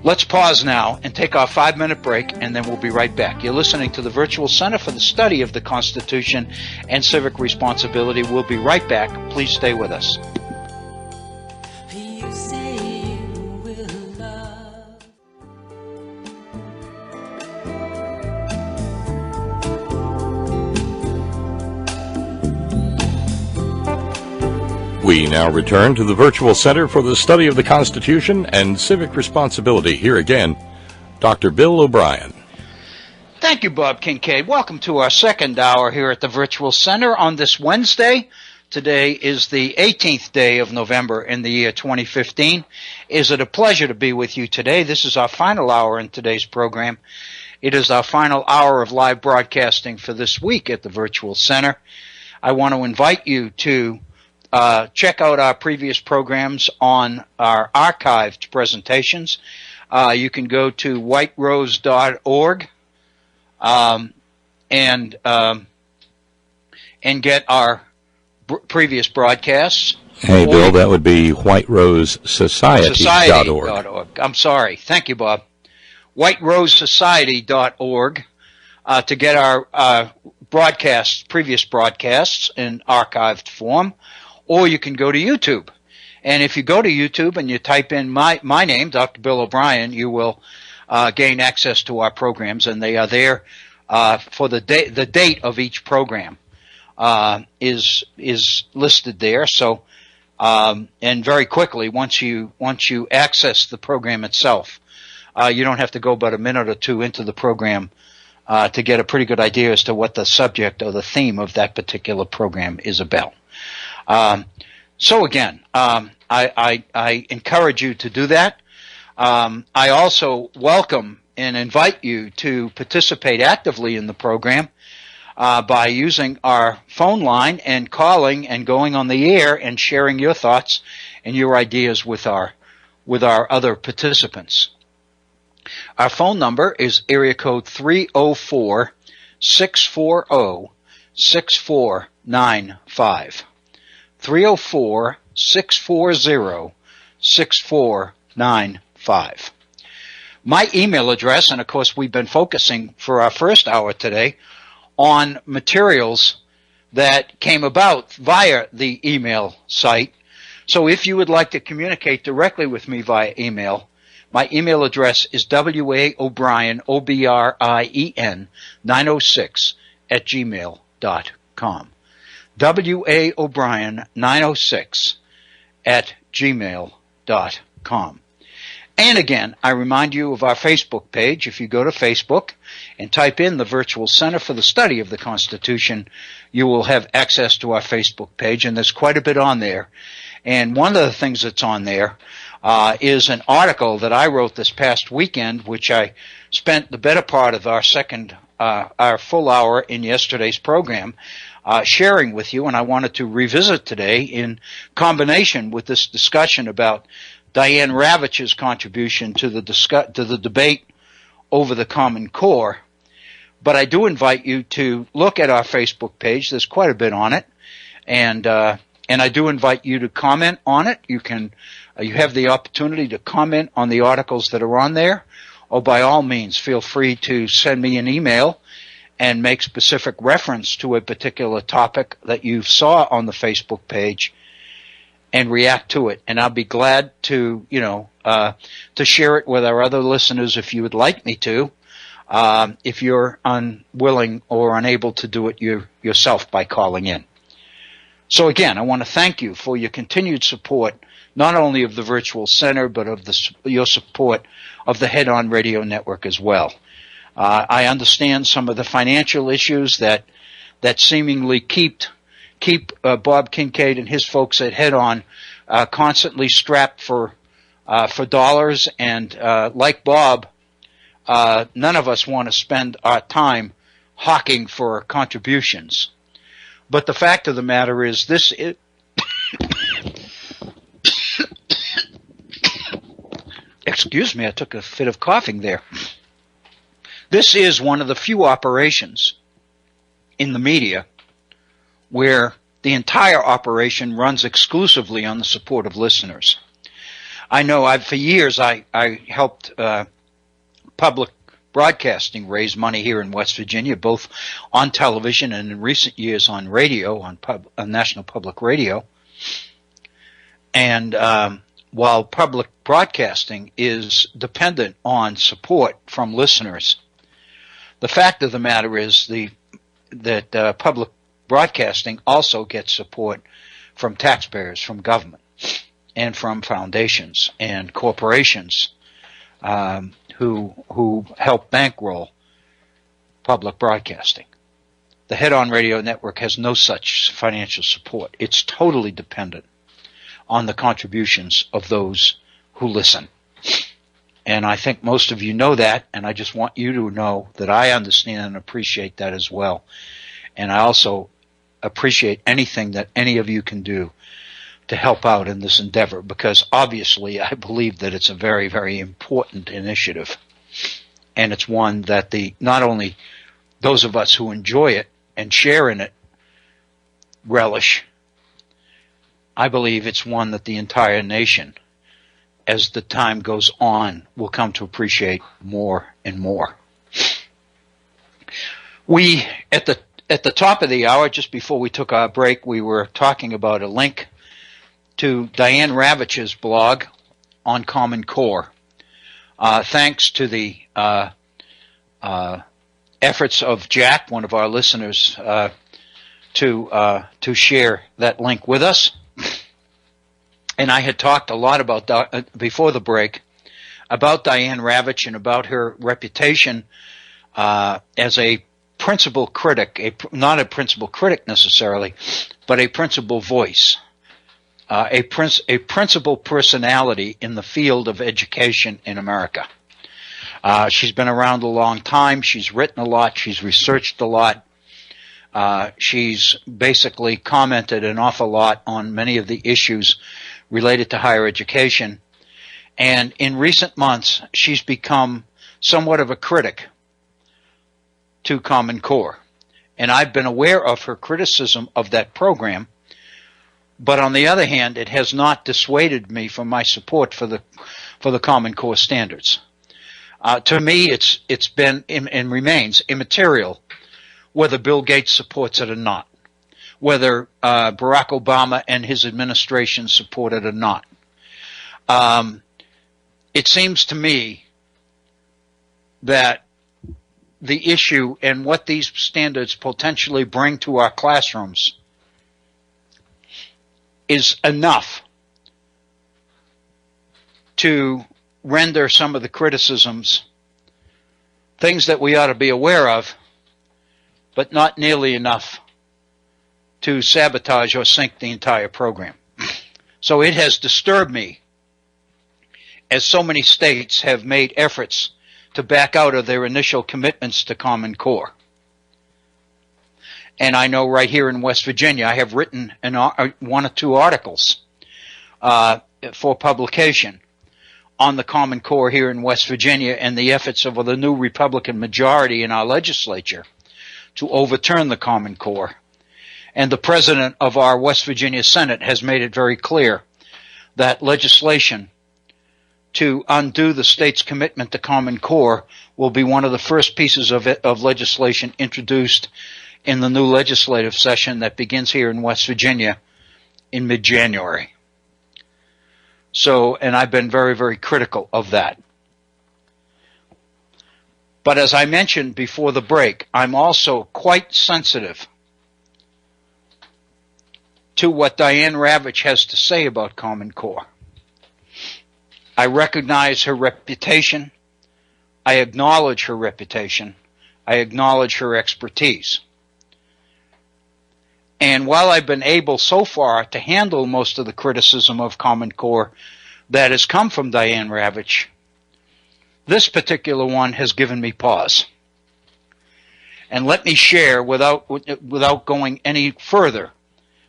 Let's pause now and take our 5-minute break, and then we'll be right back. You're listening to the Virtual Center for the Study of the Constitution and Civic Responsibility. We'll be right back. Please stay with us. We now return to the Virtual Center for the Study of the Constitution and Civic Responsibility. Here again, Dr. Bill O'Brien. Thank you, Bob Kincaid. Welcome to our second hour here at the Virtual Center on this Wednesday. Today is the 18th day of November in the year 2015. Is it a pleasure to be with you today? This is our final hour in today's program. It is our final hour of live broadcasting for this week at the Virtual Center. I want to invite you to check out our previous programs on our archived presentations. You can go to whiterose.org and get our previous broadcasts. Hey, Bill, that would be whiterosesociety.org. I'm sorry. Thank you, Bob. whiterosesociety.org to get our previous broadcasts in archived form. Or you can go to YouTube. And if you go to YouTube and you type in my name, Dr. Bill O'Brien, you will gain access to our programs, and they are there for the date of each program is listed there. So and very quickly, once you access the program itself, you don't have to go but a minute or two into the program to get a pretty good idea as to what the subject or the theme of that particular program is about. So again, I encourage you to do that. I also welcome and invite you to participate actively in the program by using our phone line and calling and going on the air and sharing your thoughts and your ideas with our other participants. Our phone number is area code 304-640-6495. 304-640-6495. My email address, and of course we've been focusing for our first hour today on materials that came about via the email site. So if you would like to communicate directly with me via email, my email address is waobrien, O-B-R-I-E-N, 906 at gmail.com. waobrien, 906 at gmail.com. And again, I remind you of our Facebook page. If you go to Facebook and type in the Virtual Center for the Study of the Constitution, you will have access to our Facebook page, and there's quite a bit on there. And one of the things that's on there is an article that I wrote this past weekend, which I spent the better part of our full hour in yesterday's program sharing with you, and I wanted to revisit today in combination with this discussion about Diane Ravitch's contribution to the debate over the Common Core. But I do invite you to look at our Facebook page. There's quite a bit on it, and I do invite you to comment on it. You have the opportunity to comment on the articles that are on there, or by all means, feel free to send me an email and make specific reference to a particular topic that you saw on the Facebook page and react to it. And I'll be glad to share it with our other listeners if you would like me to, if you're unwilling or unable to do it yourself by calling in. So again, I want to thank you for your continued support, not only of the Virtual Center, but of your support of the Head On Radio Network as well. I understand some of the financial issues that seemingly keep Bob Kincaid and his folks at Head On constantly strapped for dollars, and like Bob, none of us want to spend our time hawking for contributions. But the fact of the matter is, this is excuse me, I took a fit of coughing there. This is one of the few operations in the media where the entire operation runs exclusively on the support of listeners. I know for years I helped public broadcasting raise money here in West Virginia, both on television and in recent years on radio, on National Public Radio. And while public broadcasting is dependent on support from listeners, the fact of the matter is that public broadcasting also gets support from taxpayers, from government, and from foundations and corporations who help bankroll public broadcasting. The Head On Radio Network has no such financial support. It's totally dependent on the contributions of those who listen. And I think most of you know that, and I just want you to know that I understand and appreciate that as well. And I also appreciate anything that any of you can do to help out in this endeavor, because obviously I believe that it's a very, very important initiative. And it's one that not only those of us who enjoy it and share in it relish, I believe it's one that the entire nation, as the time goes on, will come to appreciate more and more. We, at the top of the hour, just before we took our break, we were talking about a link to Diane Ravitch's blog on Common Core. Thanks to the efforts of Jack, one of our listeners, to share that link with us. And I had talked a lot before the break about Diane Ravitch and about her reputation as a principal critic, not a principal critic necessarily, but a principal voice, a principal personality in the field of education in America. She's been around a long time. She's written a lot. She's researched a lot. She's basically commented an awful lot on many of the issues related to higher education. And in recent months, she's become somewhat of a critic to Common Core. And I've been aware of her criticism of that program. But on the other hand, it has not dissuaded me from my support for the Common Core standards. To me, it's been and remains immaterial whether Bill Gates supports it or not, whether Barack Obama and his administration support it or not. It seems to me that the issue and what these standards potentially bring to our classrooms is enough to render some of the criticisms things that we ought to be aware of, but not nearly enough to sabotage or sink the entire program. So it has disturbed me, as so many states have made efforts to back out of their initial commitments to Common Core. And I know right here in West Virginia, I have written one or two articles for publication on the Common Core here in West Virginia and the efforts of the new Republican majority in our legislature to overturn the Common Core. And the president of our West Virginia Senate has made it very clear that legislation to undo the state's commitment to Common Core will be one of the first pieces of legislation introduced in the new legislative session that begins here in West Virginia in mid-January. So, and I've been very, very critical of that. But as I mentioned before the break, I'm also quite sensitive to what Diane Ravitch has to say about Common Core. I recognize her reputation. I acknowledge her reputation. I acknowledge her expertise. And while I've been able so far to handle most of the criticism of Common Core that has come from Diane Ravitch, this particular one has given me pause. And let me share without going any further.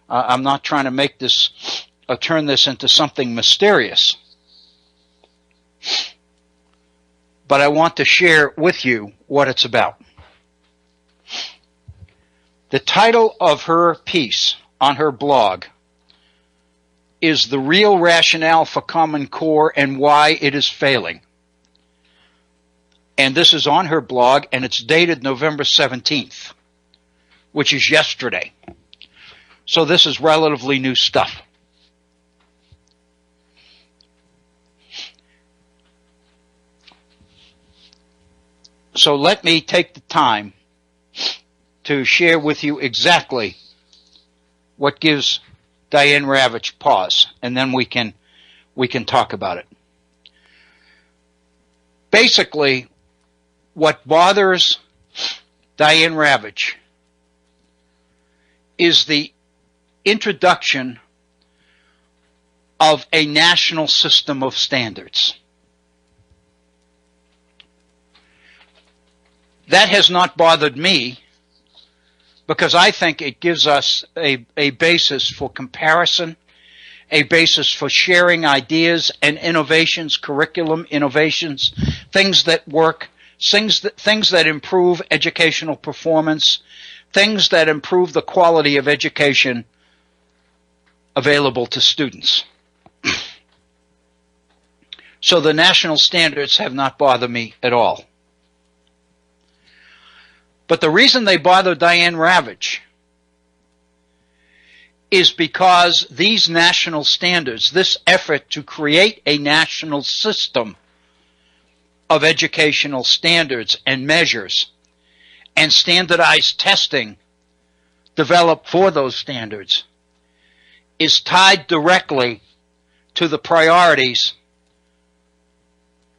I'm not trying to make this, turn this into something mysterious. But I want to share with you what it's about. The title of her piece on her blog is "The Real Rationale for Common Core and Why It Is Failing." And this is on her blog, and it's dated November 17th, which is yesterday. So this is relatively new stuff. So let me take the time to share with you exactly what gives Diane Ravitch pause, and then we can talk about it. Basically, what bothers Diane Ravitch is the introduction of a national system of standards. That has not bothered me because I think it gives us a basis for comparison, a basis for sharing ideas and innovations, curriculum innovations, things that work, things that improve educational performance, things that improve the quality of education available to students. So the national standards have not bothered me at all. But the reason they bother Diane Ravitch is because these national standards, this effort to create a national system of educational standards and measures and standardized testing developed for those standards, is tied directly to the priorities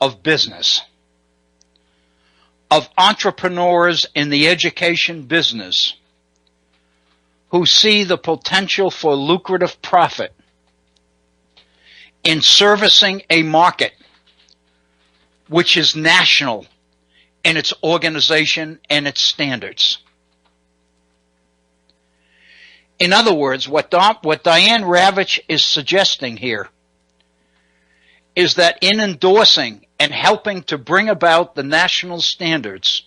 of business, of entrepreneurs in the education business who see the potential for lucrative profit in servicing a market which is national in its organization and its standards. In other words, what Diane Ravitch is suggesting here is that in endorsing and helping to bring about the national standards,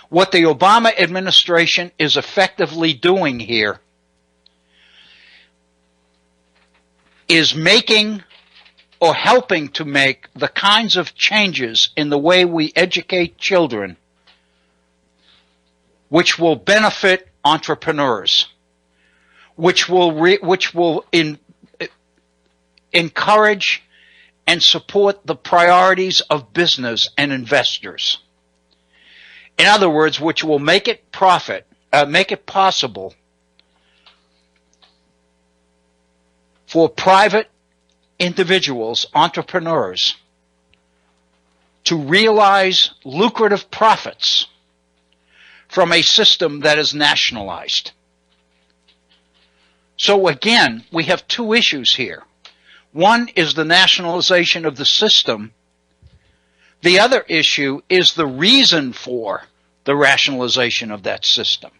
what the Obama administration is effectively doing here is making or helping to make the kinds of changes in the way we educate children which will benefit entrepreneurs, which will encourage and support the priorities of business and investors. In other words, which will make it possible for private individuals, entrepreneurs, to realize lucrative profits from a system that is nationalized. So again, we have two issues here. One is the nationalization of the system. The other issue is the reason for the rationalization of that system.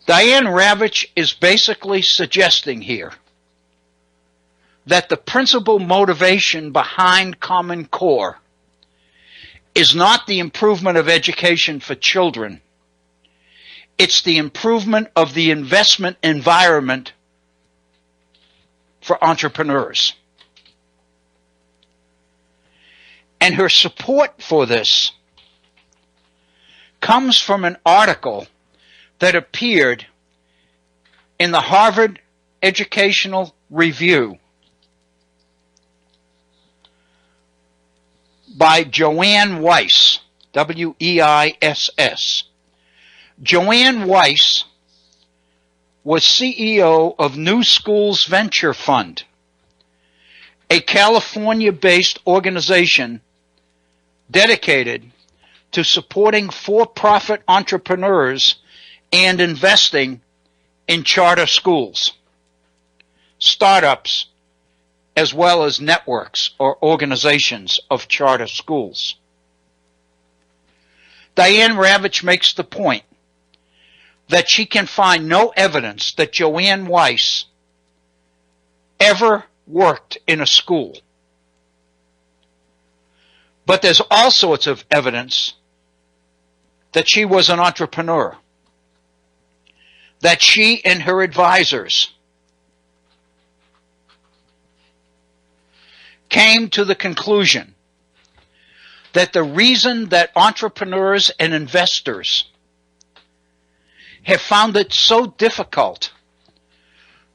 Diane Ravitch is basically suggesting here that the principal motivation behind Common Core is not the improvement of education for children. It's the improvement of the investment environment for entrepreneurs. And her support for this comes from an article that appeared in the Harvard Educational Review by Joanne Weiss, W-E-I-S-S. Joanne Weiss was CEO of New Schools Venture Fund, a California-based organization dedicated to supporting for-profit entrepreneurs and investing in charter schools, startups, as well as networks or organizations of charter schools. Diane Ravitch makes the point that she can find no evidence that Joanne Weiss ever worked in a school. But there's all sorts of evidence that she was an entrepreneur, that she and her advisors came to the conclusion that the reason that entrepreneurs and investors have found it so difficult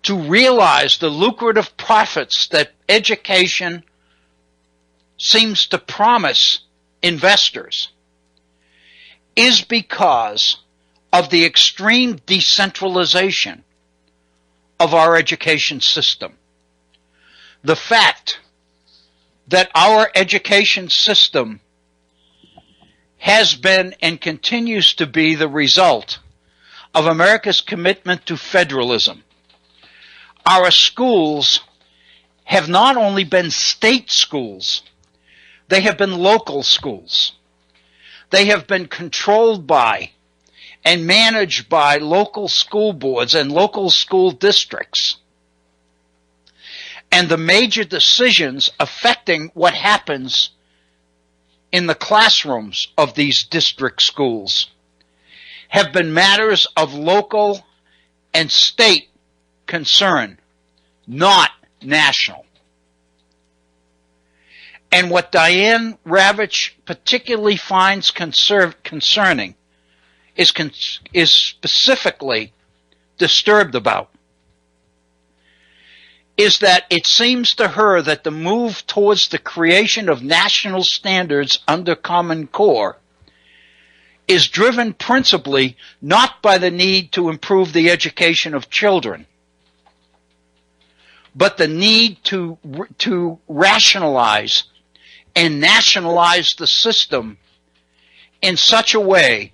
to realize the lucrative profits that education seems to promise investors is because of the extreme decentralization of our education system. The fact that our education system has been and continues to be the result of America's commitment to federalism. Our schools have not only been state schools, they have been local schools. They have been controlled by and managed by local school boards and local school districts. And the major decisions affecting what happens in the classrooms of these district schools have been matters of local and state concern, not national. And what Diane Ravitch particularly finds concerning is specifically disturbed about is that it seems to her that the move towards the creation of national standards under Common Core is driven principally not by the need to improve the education of children, but the need to rationalize and nationalize the system in such a way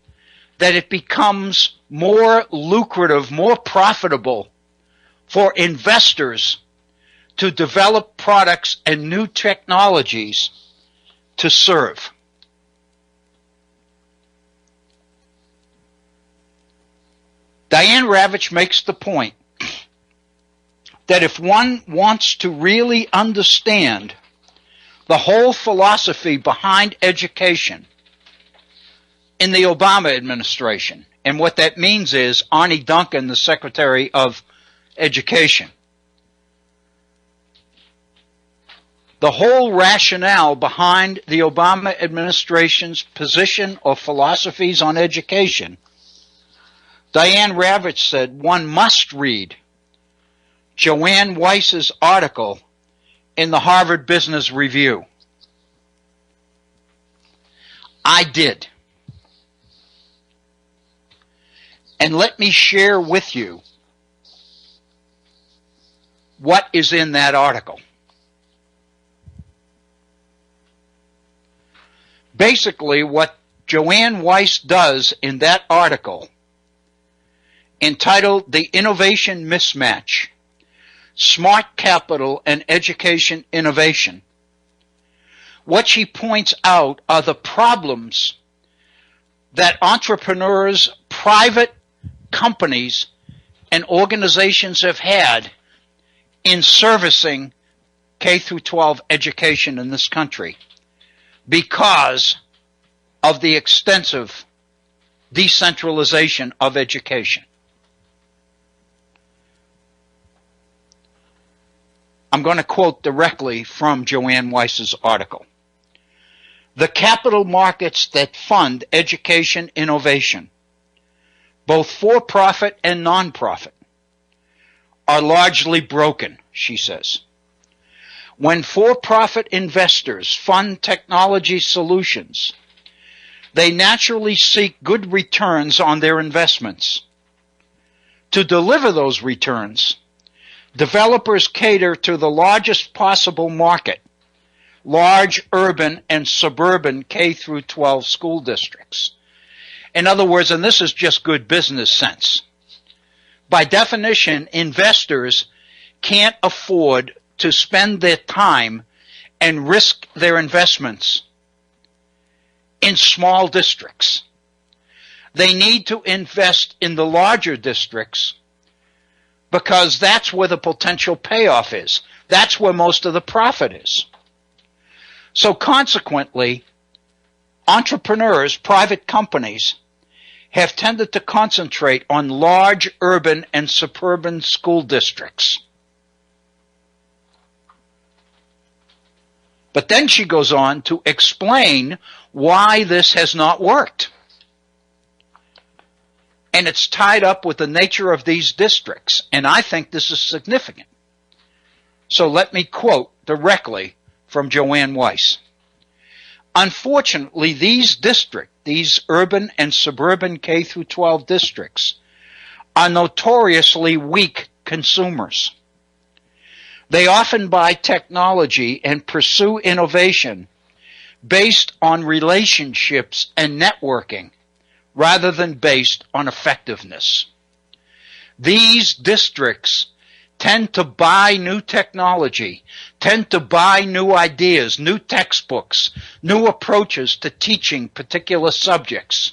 that it becomes more lucrative, more profitable for investors to develop products and new technologies to serve. Diane Ravitch makes the point that if one wants to really understand the whole philosophy behind education in the Obama administration, and what that means is Arne Duncan, the Secretary of Education, the whole rationale behind the Obama administration's position or philosophies on education, Diane Ravitch said one must read Joanne Weiss's article in the Harvard Business Review. I did. And let me share with you what is in that article. Basically, what Joanne Weiss does in that article, entitled The Innovation Mismatch, Smart Capital and Education Innovation, what she points out are the problems that entrepreneurs, private companies, and organizations have had in servicing K through 12 education in this country because of the extensive decentralization of education. I'm going to quote directly from Joanne Weiss's article. The capital markets that fund education innovation, both for-profit and non-profit, are largely broken, she says. When for-profit investors fund technology solutions, they naturally seek good returns on their investments. To deliver those returns, developers cater to the largest possible market, large urban and suburban K through 12 school districts. In other words, and this is just good business sense, by definition, investors can't afford to spend their time and risk their investments in small districts. They need to invest in the larger districts because that's where the potential payoff is. That's where most of the profit is. So consequently, entrepreneurs, private companies, have tended to concentrate on large urban and suburban school districts. But then she goes on to explain why this has not worked. And it's tied up with the nature of these districts, and I think this is significant. So let me quote directly from Joanne Weiss. Unfortunately, these urban and suburban K through 12 districts, are notoriously weak consumers. They often buy technology and pursue innovation based on relationships and networking rather than based on effectiveness. These districts tend to buy new technology, tend to buy new ideas, new textbooks, new approaches to teaching particular subjects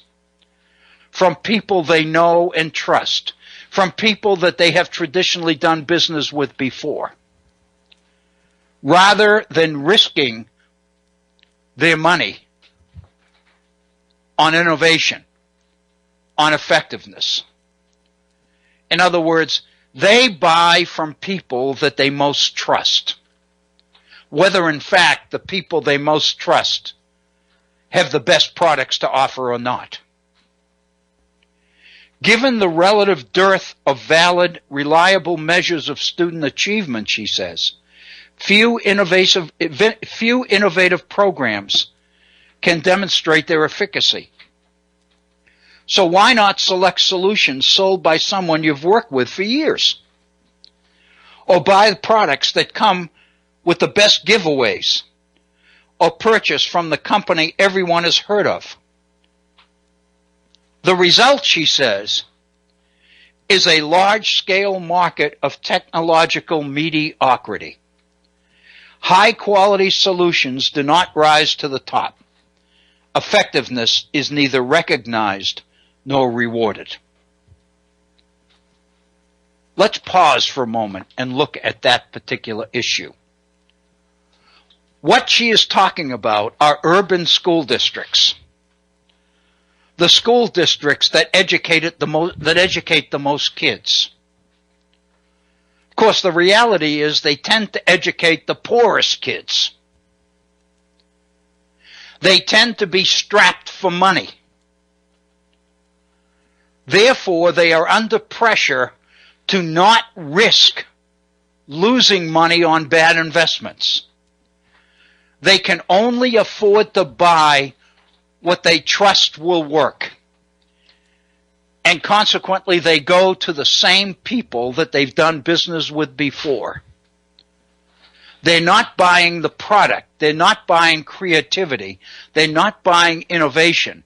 from people they know and trust, from people that they have traditionally done business with before, rather than risking their money on innovation, on effectiveness. In other words, they buy from people that they most trust, whether in fact the people they most trust have the best products to offer or not. Given the relative dearth of valid, reliable measures of student achievement, she says, few innovative programs can demonstrate their efficacy. So why not select solutions sold by someone you've worked with for years? or buy products that come with the best giveaways, or purchase from the company everyone has heard of. The result, she says, is a large-scale market of technological mediocrity. High-quality solutions do not rise to the top. Effectiveness is neither recognized nor rewarded. Let's pause for a moment and look at that particular issue. What she is talking about are urban school districts. The school districts that educate the most kids. Of course, the reality is they tend to educate the poorest kids. They tend to be strapped for money. Therefore, they are under pressure to not risk losing money on bad investments. They can only afford to buy what they trust will work. And consequently, they go to the same people that they've done business with before. They're not buying the product. They're not buying creativity. They're not buying innovation.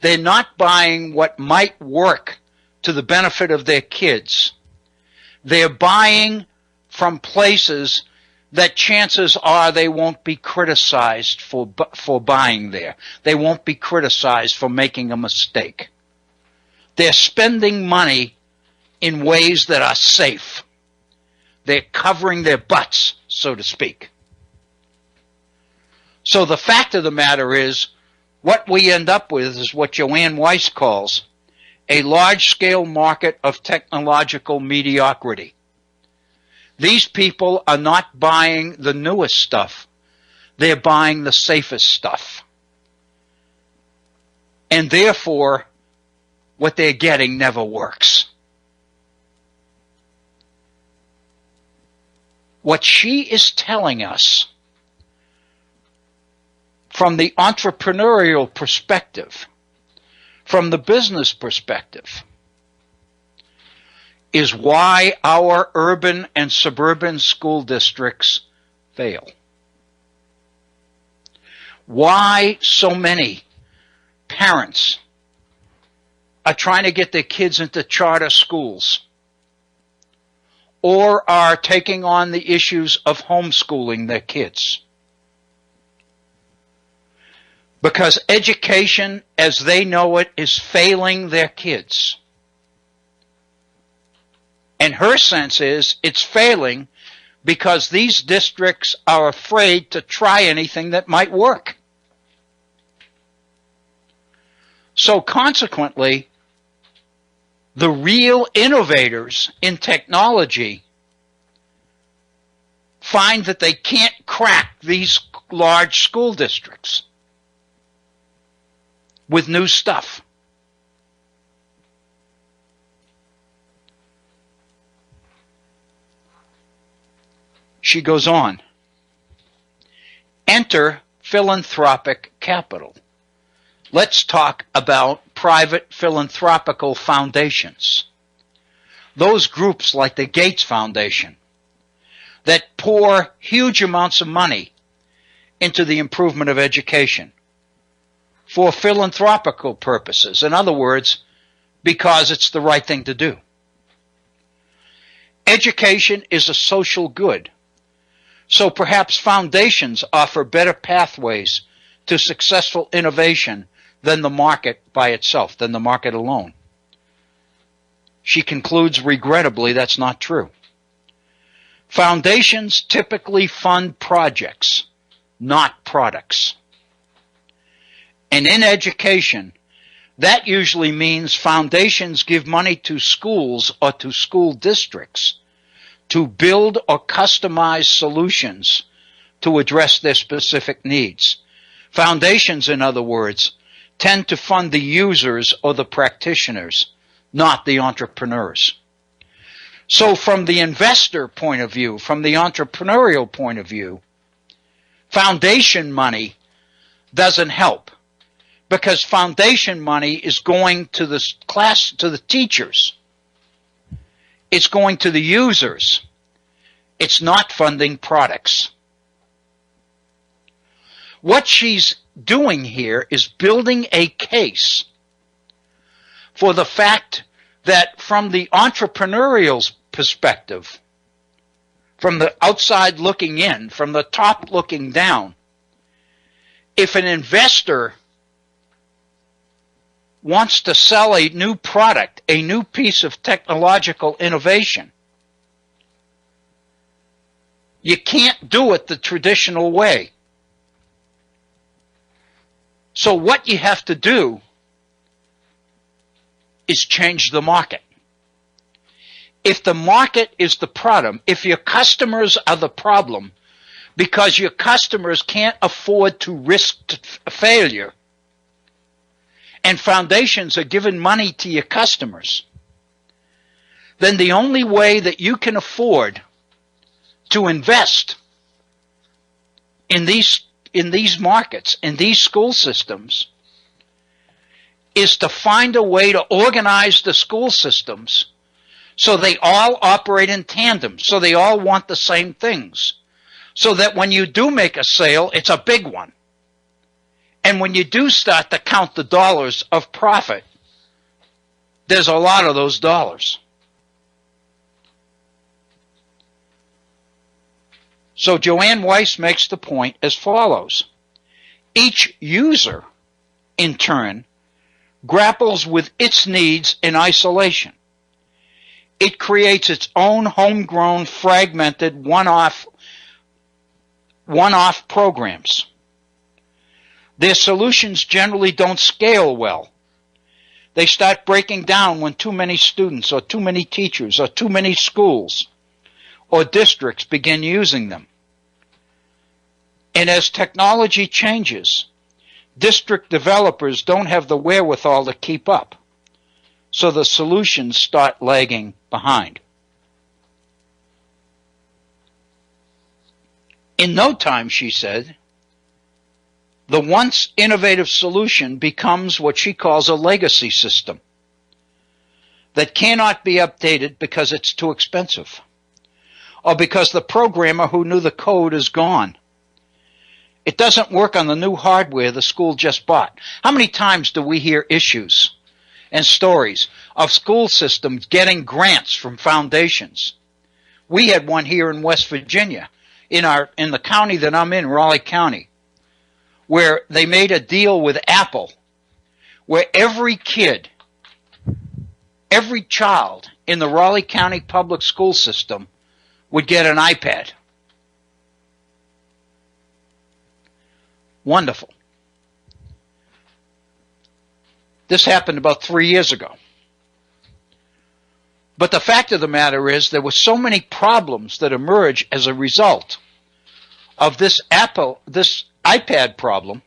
They're not buying what might work to the benefit of their kids. They're buying from places that chances are they won't be criticized for buying there. They won't be criticized for making a mistake. They're spending money in ways that are safe. They're covering their butts, so to speak. So the fact of the matter is, what we end up with is what Joanne Weiss calls a large-scale market of technological mediocrity. These people are not buying the newest stuff. They're buying the safest stuff. And therefore, what they're getting never works. What she is telling us from the entrepreneurial perspective, from the business perspective, is why our urban and suburban school districts fail. Why so many parents are trying to get their kids into charter schools or are taking on the issues of homeschooling their kids. Because education, as they know it, is failing their kids. And her sense is it's failing because these districts are afraid to try anything that might work. So consequently, the real innovators in technology find that they can't crack these large school districts with new stuff. She goes on. Enter philanthropic capital. Let's talk about private philanthropical foundations. Those groups like the Gates Foundation that pour huge amounts of money into the improvement of education for philanthropical purposes. In other words, because it's the right thing to do. Education is a social good. So perhaps foundations offer better pathways to successful innovation than the market by itself, than the market alone. She concludes, regrettably, that's not true. Foundations typically fund projects, not products. And in education, that usually means foundations give money to schools or to school districts to build or customize solutions to address their specific needs. Foundations, in other words, tend to fund the users or the practitioners, not the entrepreneurs. So from the investor point of view, from the entrepreneurial point of view, foundation money doesn't help because foundation money is going to the class, to the teachers. It's going to the users. It's not funding products. What she's doing here is building a case for the fact that from the entrepreneurial perspective, from the outside looking in, from the top looking down, if an investor wants to sell a new product, a new piece of technological innovation, you can't do it the traditional way. So what you have to do is change the market. If the market is the problem, if your customers are the problem, because your customers can't afford to risk failure, and foundations are giving money to your customers, then the only way that you can afford to invest in these markets, in these school systems, is to find a way to organize the school systems so they all operate in tandem, so they all want the same things, so that when you do make a sale, it's a big one. And when you do start to count the dollars of profit, there's a lot of those dollars. So Joanne Weiss makes the point as follows. Each user, in turn, grapples with its needs in isolation. It creates its own homegrown, fragmented, one-off programs. Their solutions generally don't scale well. They start breaking down when too many students or too many teachers or too many schools or districts begin using them. And as technology changes, district developers don't have the wherewithal to keep up. So the solutions start lagging behind. In no time, she said, the once innovative solution becomes what she calls a legacy system that cannot be updated because it's too expensive, or because the programmer who knew the code is gone. It doesn't work on the new hardware the school just bought. How many times do we hear issues and stories of school systems getting grants from foundations? We had one here in West Virginia, in the county that I'm in, Raleigh County, where they made a deal with Apple, where every kid, every child in the Raleigh County public school system would get an iPad. Wonderful. This happened about 3 years ago. But the fact of the matter is there were so many problems that emerged as a result of this iPad problem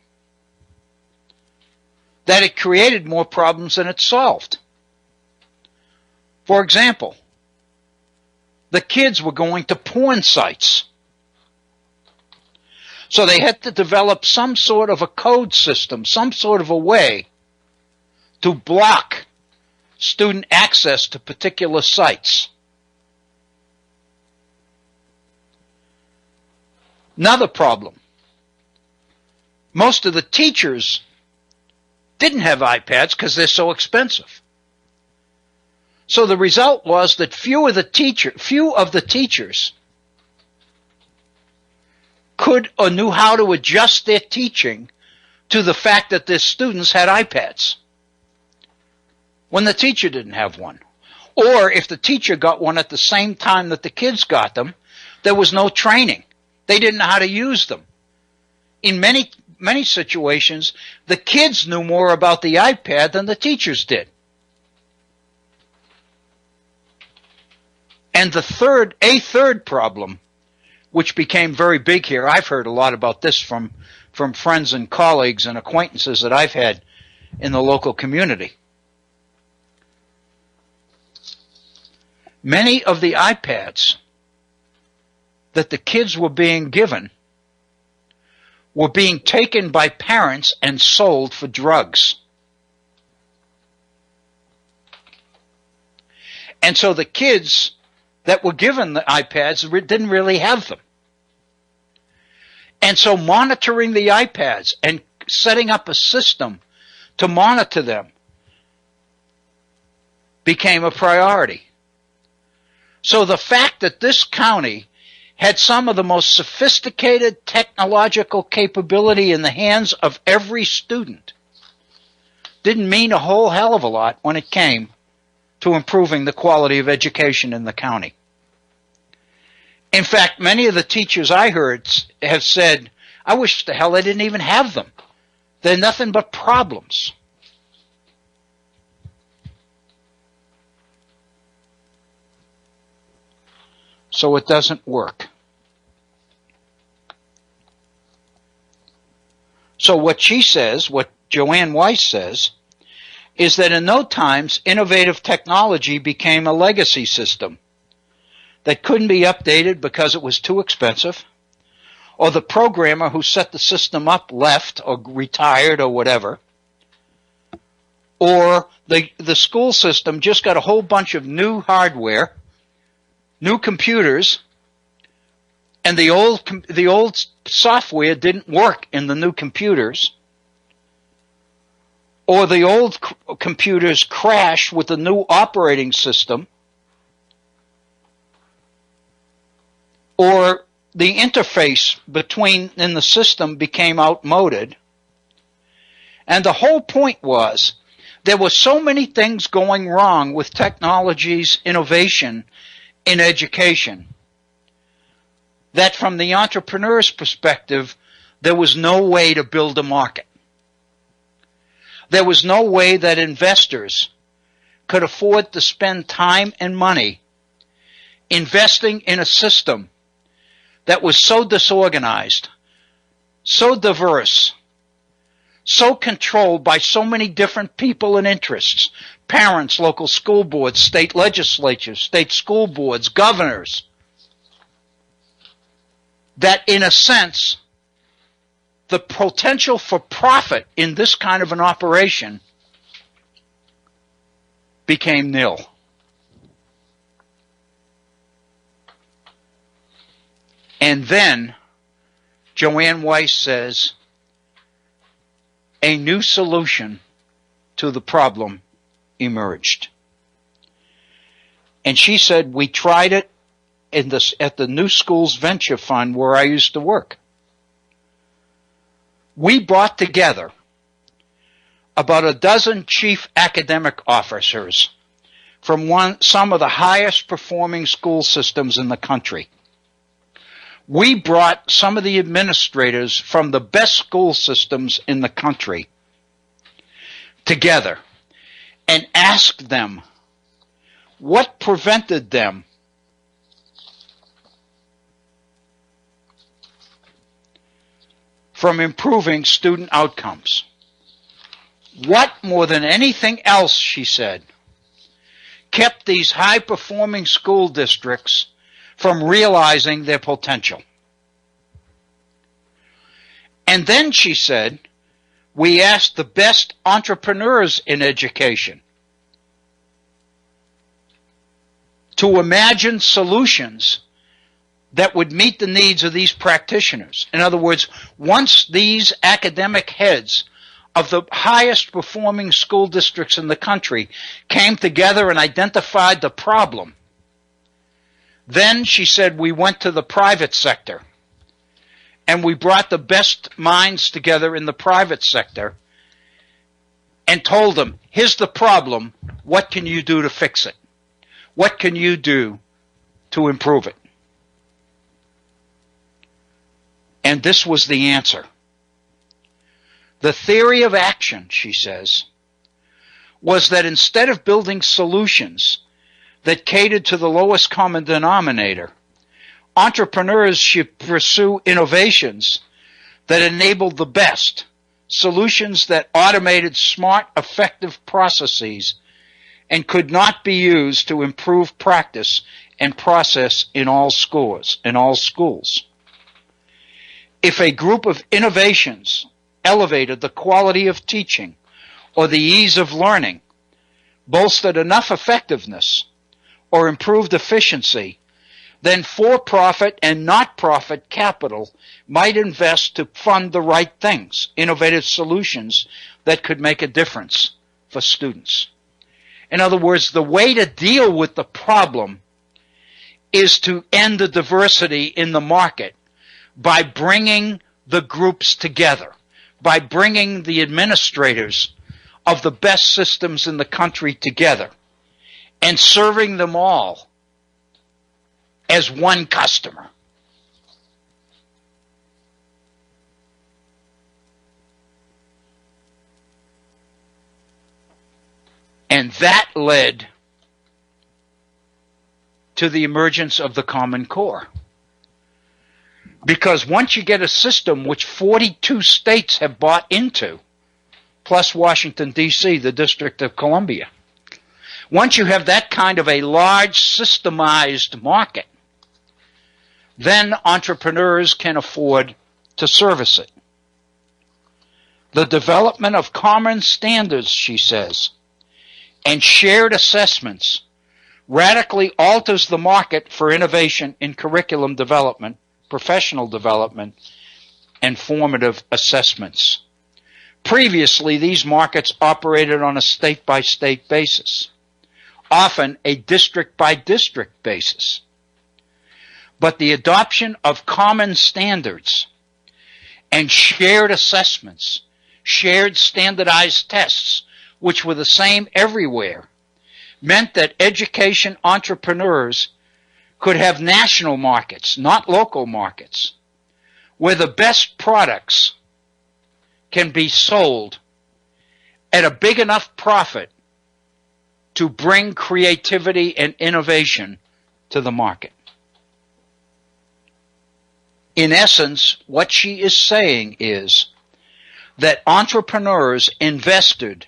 that it created more problems than it solved. For example, the kids were going to porn sites. So they had to develop some sort of a code system, some sort of a way to block student access to particular sites. Another problem. Most of the teachers didn't have iPads because they're so expensive. So the result was that few of the teachers could or knew how to adjust their teaching to the fact that their students had iPads when the teacher didn't have one. Or if the teacher got one at the same time that the kids got them, there was no training. They didn't know how to use them. In many situations, the kids knew more about the iPad than the teachers did. And a third problem, which became very big here, I've heard a lot about this from friends and colleagues and acquaintances that I've had in the local community. Many of the iPads that the kids were being given were being taken by parents and sold for drugs. And so the kids that were given the iPads didn't really have them. And so monitoring the iPads and setting up a system to monitor them became a priority. So the fact that this county had some of the most sophisticated technological capability in the hands of every student didn't mean a whole hell of a lot when it came to improving the quality of education in the county. In fact, many of the teachers I heard have said, I wish the hell I didn't even have them. They're nothing but problems. So it doesn't work. So what she says, what Joanne Weiss says, is that in no times innovative technology became a legacy system that couldn't be updated because it was too expensive, or the programmer who set the system up left or retired or whatever, or the school system just got a whole bunch of new hardware, new computers, and the old software didn't work in the new computers, or the old computers crashed with the new operating system, or the interface in the system became outmoded. And the whole point was there were so many things going wrong with technology's innovation in education that from the entrepreneur's perspective, there was no way to build a market. There was no way that investors could afford to spend time and money investing in a system that was so disorganized, so diverse, so controlled by so many different people and interests, parents, local school boards, state legislatures, state school boards, governors, that in a sense, the potential for profit in this kind of an operation became nil. And then Joanne Weiss says a new solution to the problem emerged. And she said, we tried it at the New Schools Venture Fund where I used to work. We brought together about a dozen chief academic officers from some of the highest performing school systems in the country. We brought some of the administrators from the best school systems in the country together and asked them what prevented them from improving student outcomes. What, more than anything else, she said, kept these high-performing school districts from realizing their potential? And then she said, we asked the best entrepreneurs in education to imagine solutions that would meet the needs of these practitioners. In other words, once these academic heads of the highest performing school districts in the country came together and identified the problem, then, she said, we went to the private sector and we brought the best minds together in the private sector and told them, here's the problem, what can you do to fix it? What can you do to improve it? And this was the answer. The theory of action, she says, was that instead of building solutions that catered to the lowest common denominator, entrepreneurs should pursue innovations that enabled the best, solutions that automated smart, effective processes and could not be used to improve practice and process in all schools. If a group of innovations elevated the quality of teaching or the ease of learning, bolstered enough effectiveness, or improved efficiency, then for-profit and not-profit capital might invest to fund the right things, innovative solutions that could make a difference for students. In other words, the way to deal with the problem is to end the diversity in the market by bringing the groups together, by bringing the administrators of the best systems in the country together and serving them all as one customer. And that led to the emergence of the Common Core. Because once you get a system which 42 states have bought into, plus Washington, D.C., the District of Columbia, once you have that kind of a large systemized market, then entrepreneurs can afford to service it. The development of common standards, she says, and shared assessments radically alters the market for innovation in curriculum development, professional development, and formative assessments. Previously, these markets operated on a state-by-state basis, often a district-by-district basis. But the adoption of common standards and shared assessments, shared standardized tests, which were the same everywhere, meant that education entrepreneurs could have national markets, not local markets, where the best products can be sold at a big enough profit to bring creativity and innovation to the market. In essence, what she is saying is that entrepreneurs, investors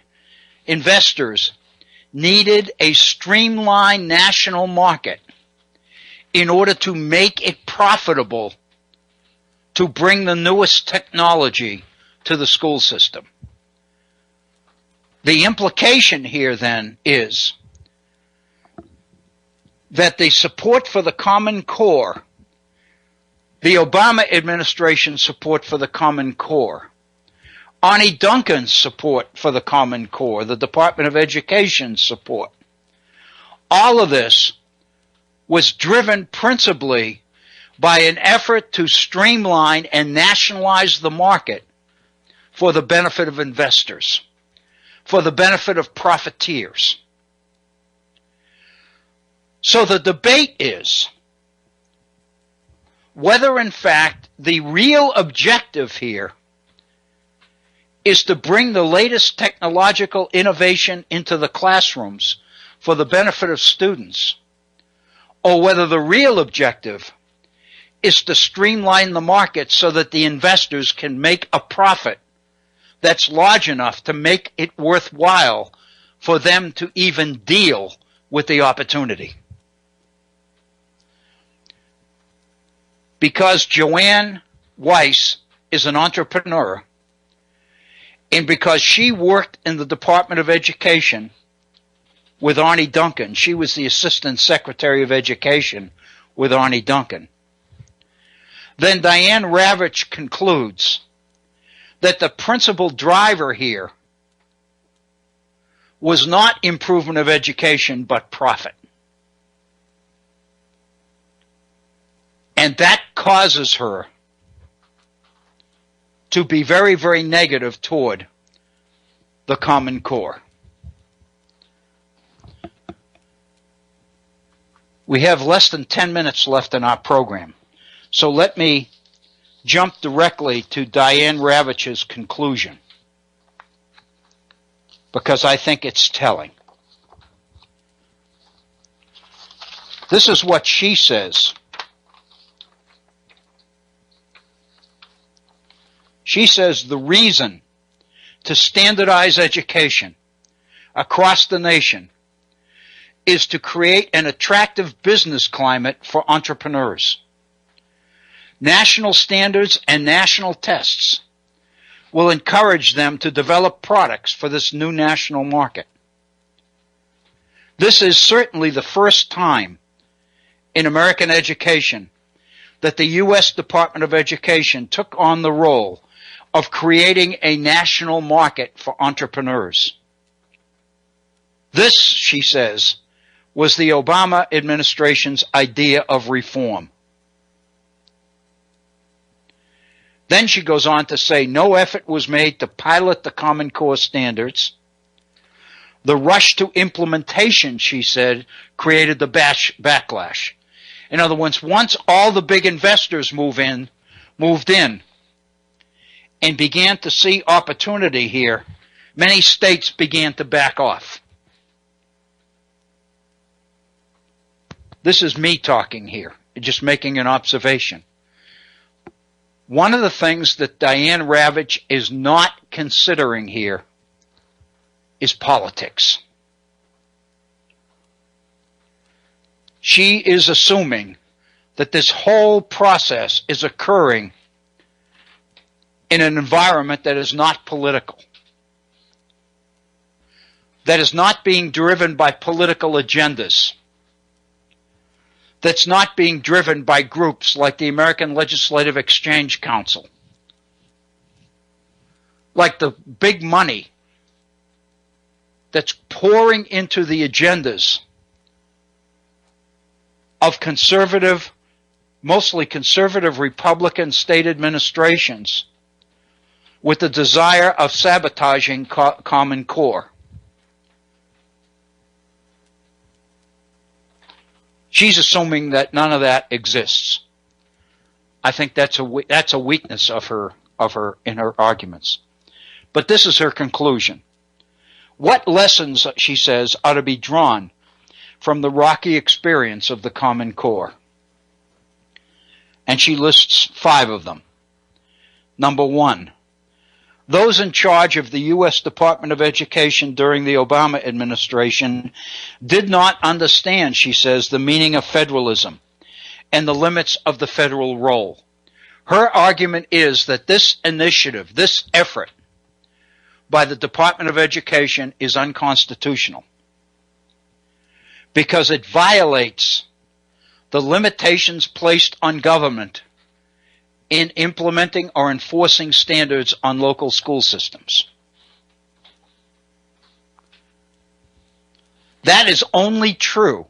needed a streamlined national market in order to make it profitable to bring the newest technology to the school system. The implication here then is that the support for the Common Core, the Obama administration's support for the Common Core, Arne Duncan's support for the Common Core, the Department of Education's support, all of this was driven principally by an effort to streamline and nationalize the market for the benefit of investors, for the benefit of profiteers. So the debate is whether in fact the real objective here is to bring the latest technological innovation into the classrooms for the benefit of students, or whether the real objective is to streamline the market so that the investors can make a profit that's large enough to make it worthwhile for them to even deal with the opportunity. Because Joanne Weiss is an entrepreneur, and because she worked in the Department of Education with Arne Duncan, she was the Assistant Secretary of Education with Arne Duncan, then Diane Ravitch concludes that the principal driver here was not improvement of education, but profit. And that causes her to be very, very negative toward the Common Core. We have less than 10 minutes left in our program, so let me jump directly to Diane Ravitch's conclusion, because I think it's telling. This is what she says. She says the reason to standardize education across the nation is to create an attractive business climate for entrepreneurs. National standards and national tests will encourage them to develop products for this new national market. This is certainly the first time in American education that the U.S. Department of Education took on the role of creating a national market for entrepreneurs. This, she says, was the Obama administration's idea of reform. Then she goes on to say no effort was made to pilot the Common Core standards. The rush to implementation, she said, created the backlash. In other words, once all the big investors moved in and began to see opportunity here, many states began to back off. This is me talking here, just making an observation. One of the things that Diane Ravitch is not considering here is politics. She is assuming that this whole process is occurring in an environment that is not political, that is not being driven by political agendas, that's not being driven by groups like the American Legislative Exchange Council, like the big money that's pouring into the agendas of conservative, mostly conservative Republican state administrations with the desire of sabotaging Common Core. She's assuming that none of that exists. I think that's a weakness of her in her arguments. But this is her conclusion. What lessons, she says, are to be drawn from the rocky experience of the Common Core? And she lists 5 of them. Number 1, those in charge of the U.S. Department of Education during the Obama administration did not understand, she says, the meaning of federalism and the limits of the federal role. Her argument is that this initiative, this effort by the Department of Education is unconstitutional because it violates the limitations placed on government in implementing or enforcing standards on local school systems. That is only true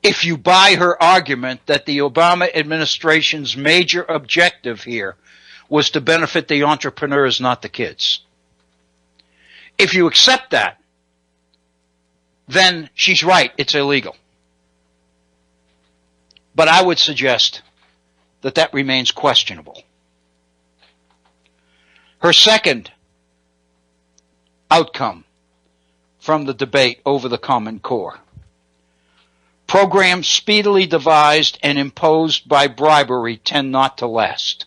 if you buy her argument that the Obama administration's major objective here was to benefit the entrepreneurs, not the kids. If you accept that, then she's right, it's illegal. But I would suggest that remains questionable. Her second outcome from the debate over the Common Core: programs speedily devised and imposed by bribery tend not to last.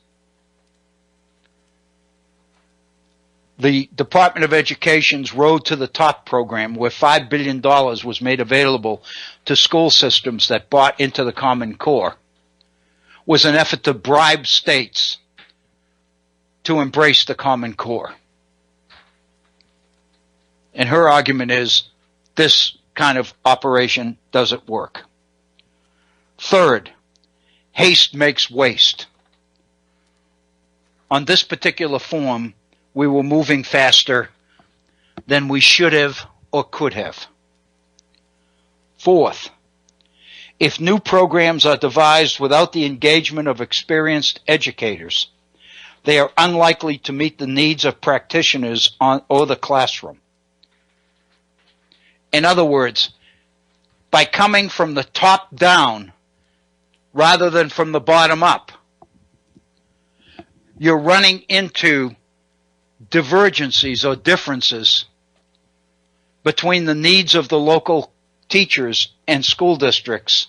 The Department of Education's Road to the Top program, where $5 billion was made available to school systems that bought into the Common Core, was an effort to bribe states to embrace the Common Core. And her argument is this kind of operation doesn't work. Third, haste makes waste. On this particular form, we were moving faster than we should have or could have. Fourth, if new programs are devised without the engagement of experienced educators, they are unlikely to meet the needs of practitioners or the classroom. In other words, by coming from the top down rather than from the bottom up, you're running into divergencies or differences between the needs of the local teachers and school districts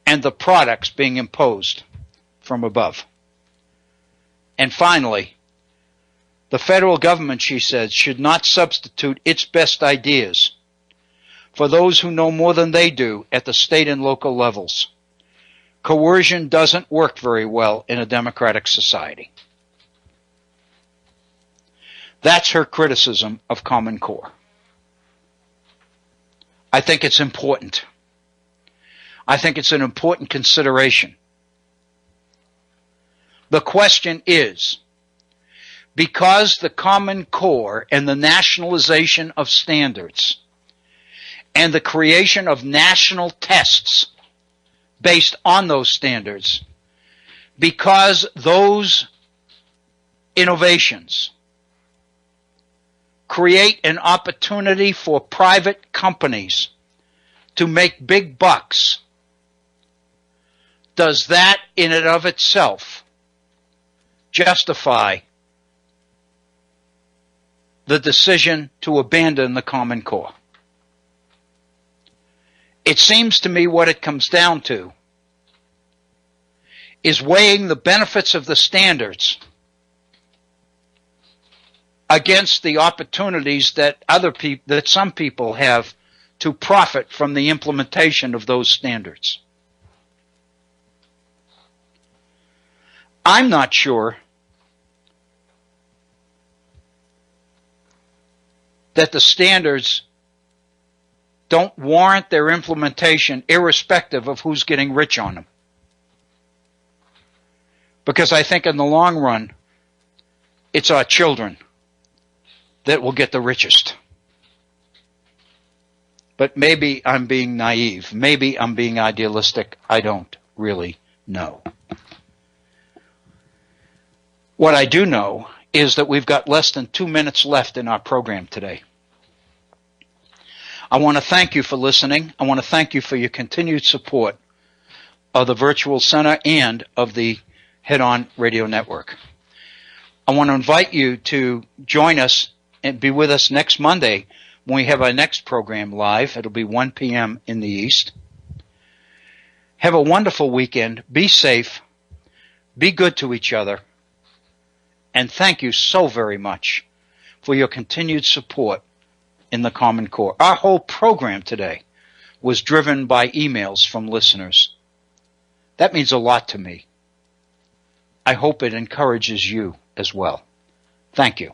and the products being imposed from above. And finally, the federal government, she said, should not substitute its best ideas for those who know more than they do at the state and local levels. Coercion doesn't work very well in a democratic society. That's her criticism of Common Core. I think it's important. I think it's an important consideration. The question is, because the Common Core and the nationalization of standards and the creation of national tests based on those standards, because those innovations create an opportunity for private companies to make big bucks, does that in and of itself justify the decision to abandon the Common Core? It seems to me what it comes down to is weighing the benefits of the standards against the opportunities that some people have to profit from the implementation of those standards. I'm not sure that the standards don't warrant their implementation irrespective of who's getting rich on them. Because I think in the long run, it's our children that will get the richest. But maybe I'm being naive. Maybe I'm being idealistic. I don't really know. What I do know is that we've got less than 2 minutes left in our program today. I want to thank you for listening. I want to thank you for your continued support of the Virtual Center and of the Head On Radio Network. I want to invite you to join us and be with us next Monday when we have our next program live. It'll be 1 p.m. in the East. Have a wonderful weekend. Be safe. Be good to each other. And thank you so very much for your continued support in the Common Core. Our whole program today was driven by emails from listeners. That means a lot to me. I hope it encourages you as well. Thank you.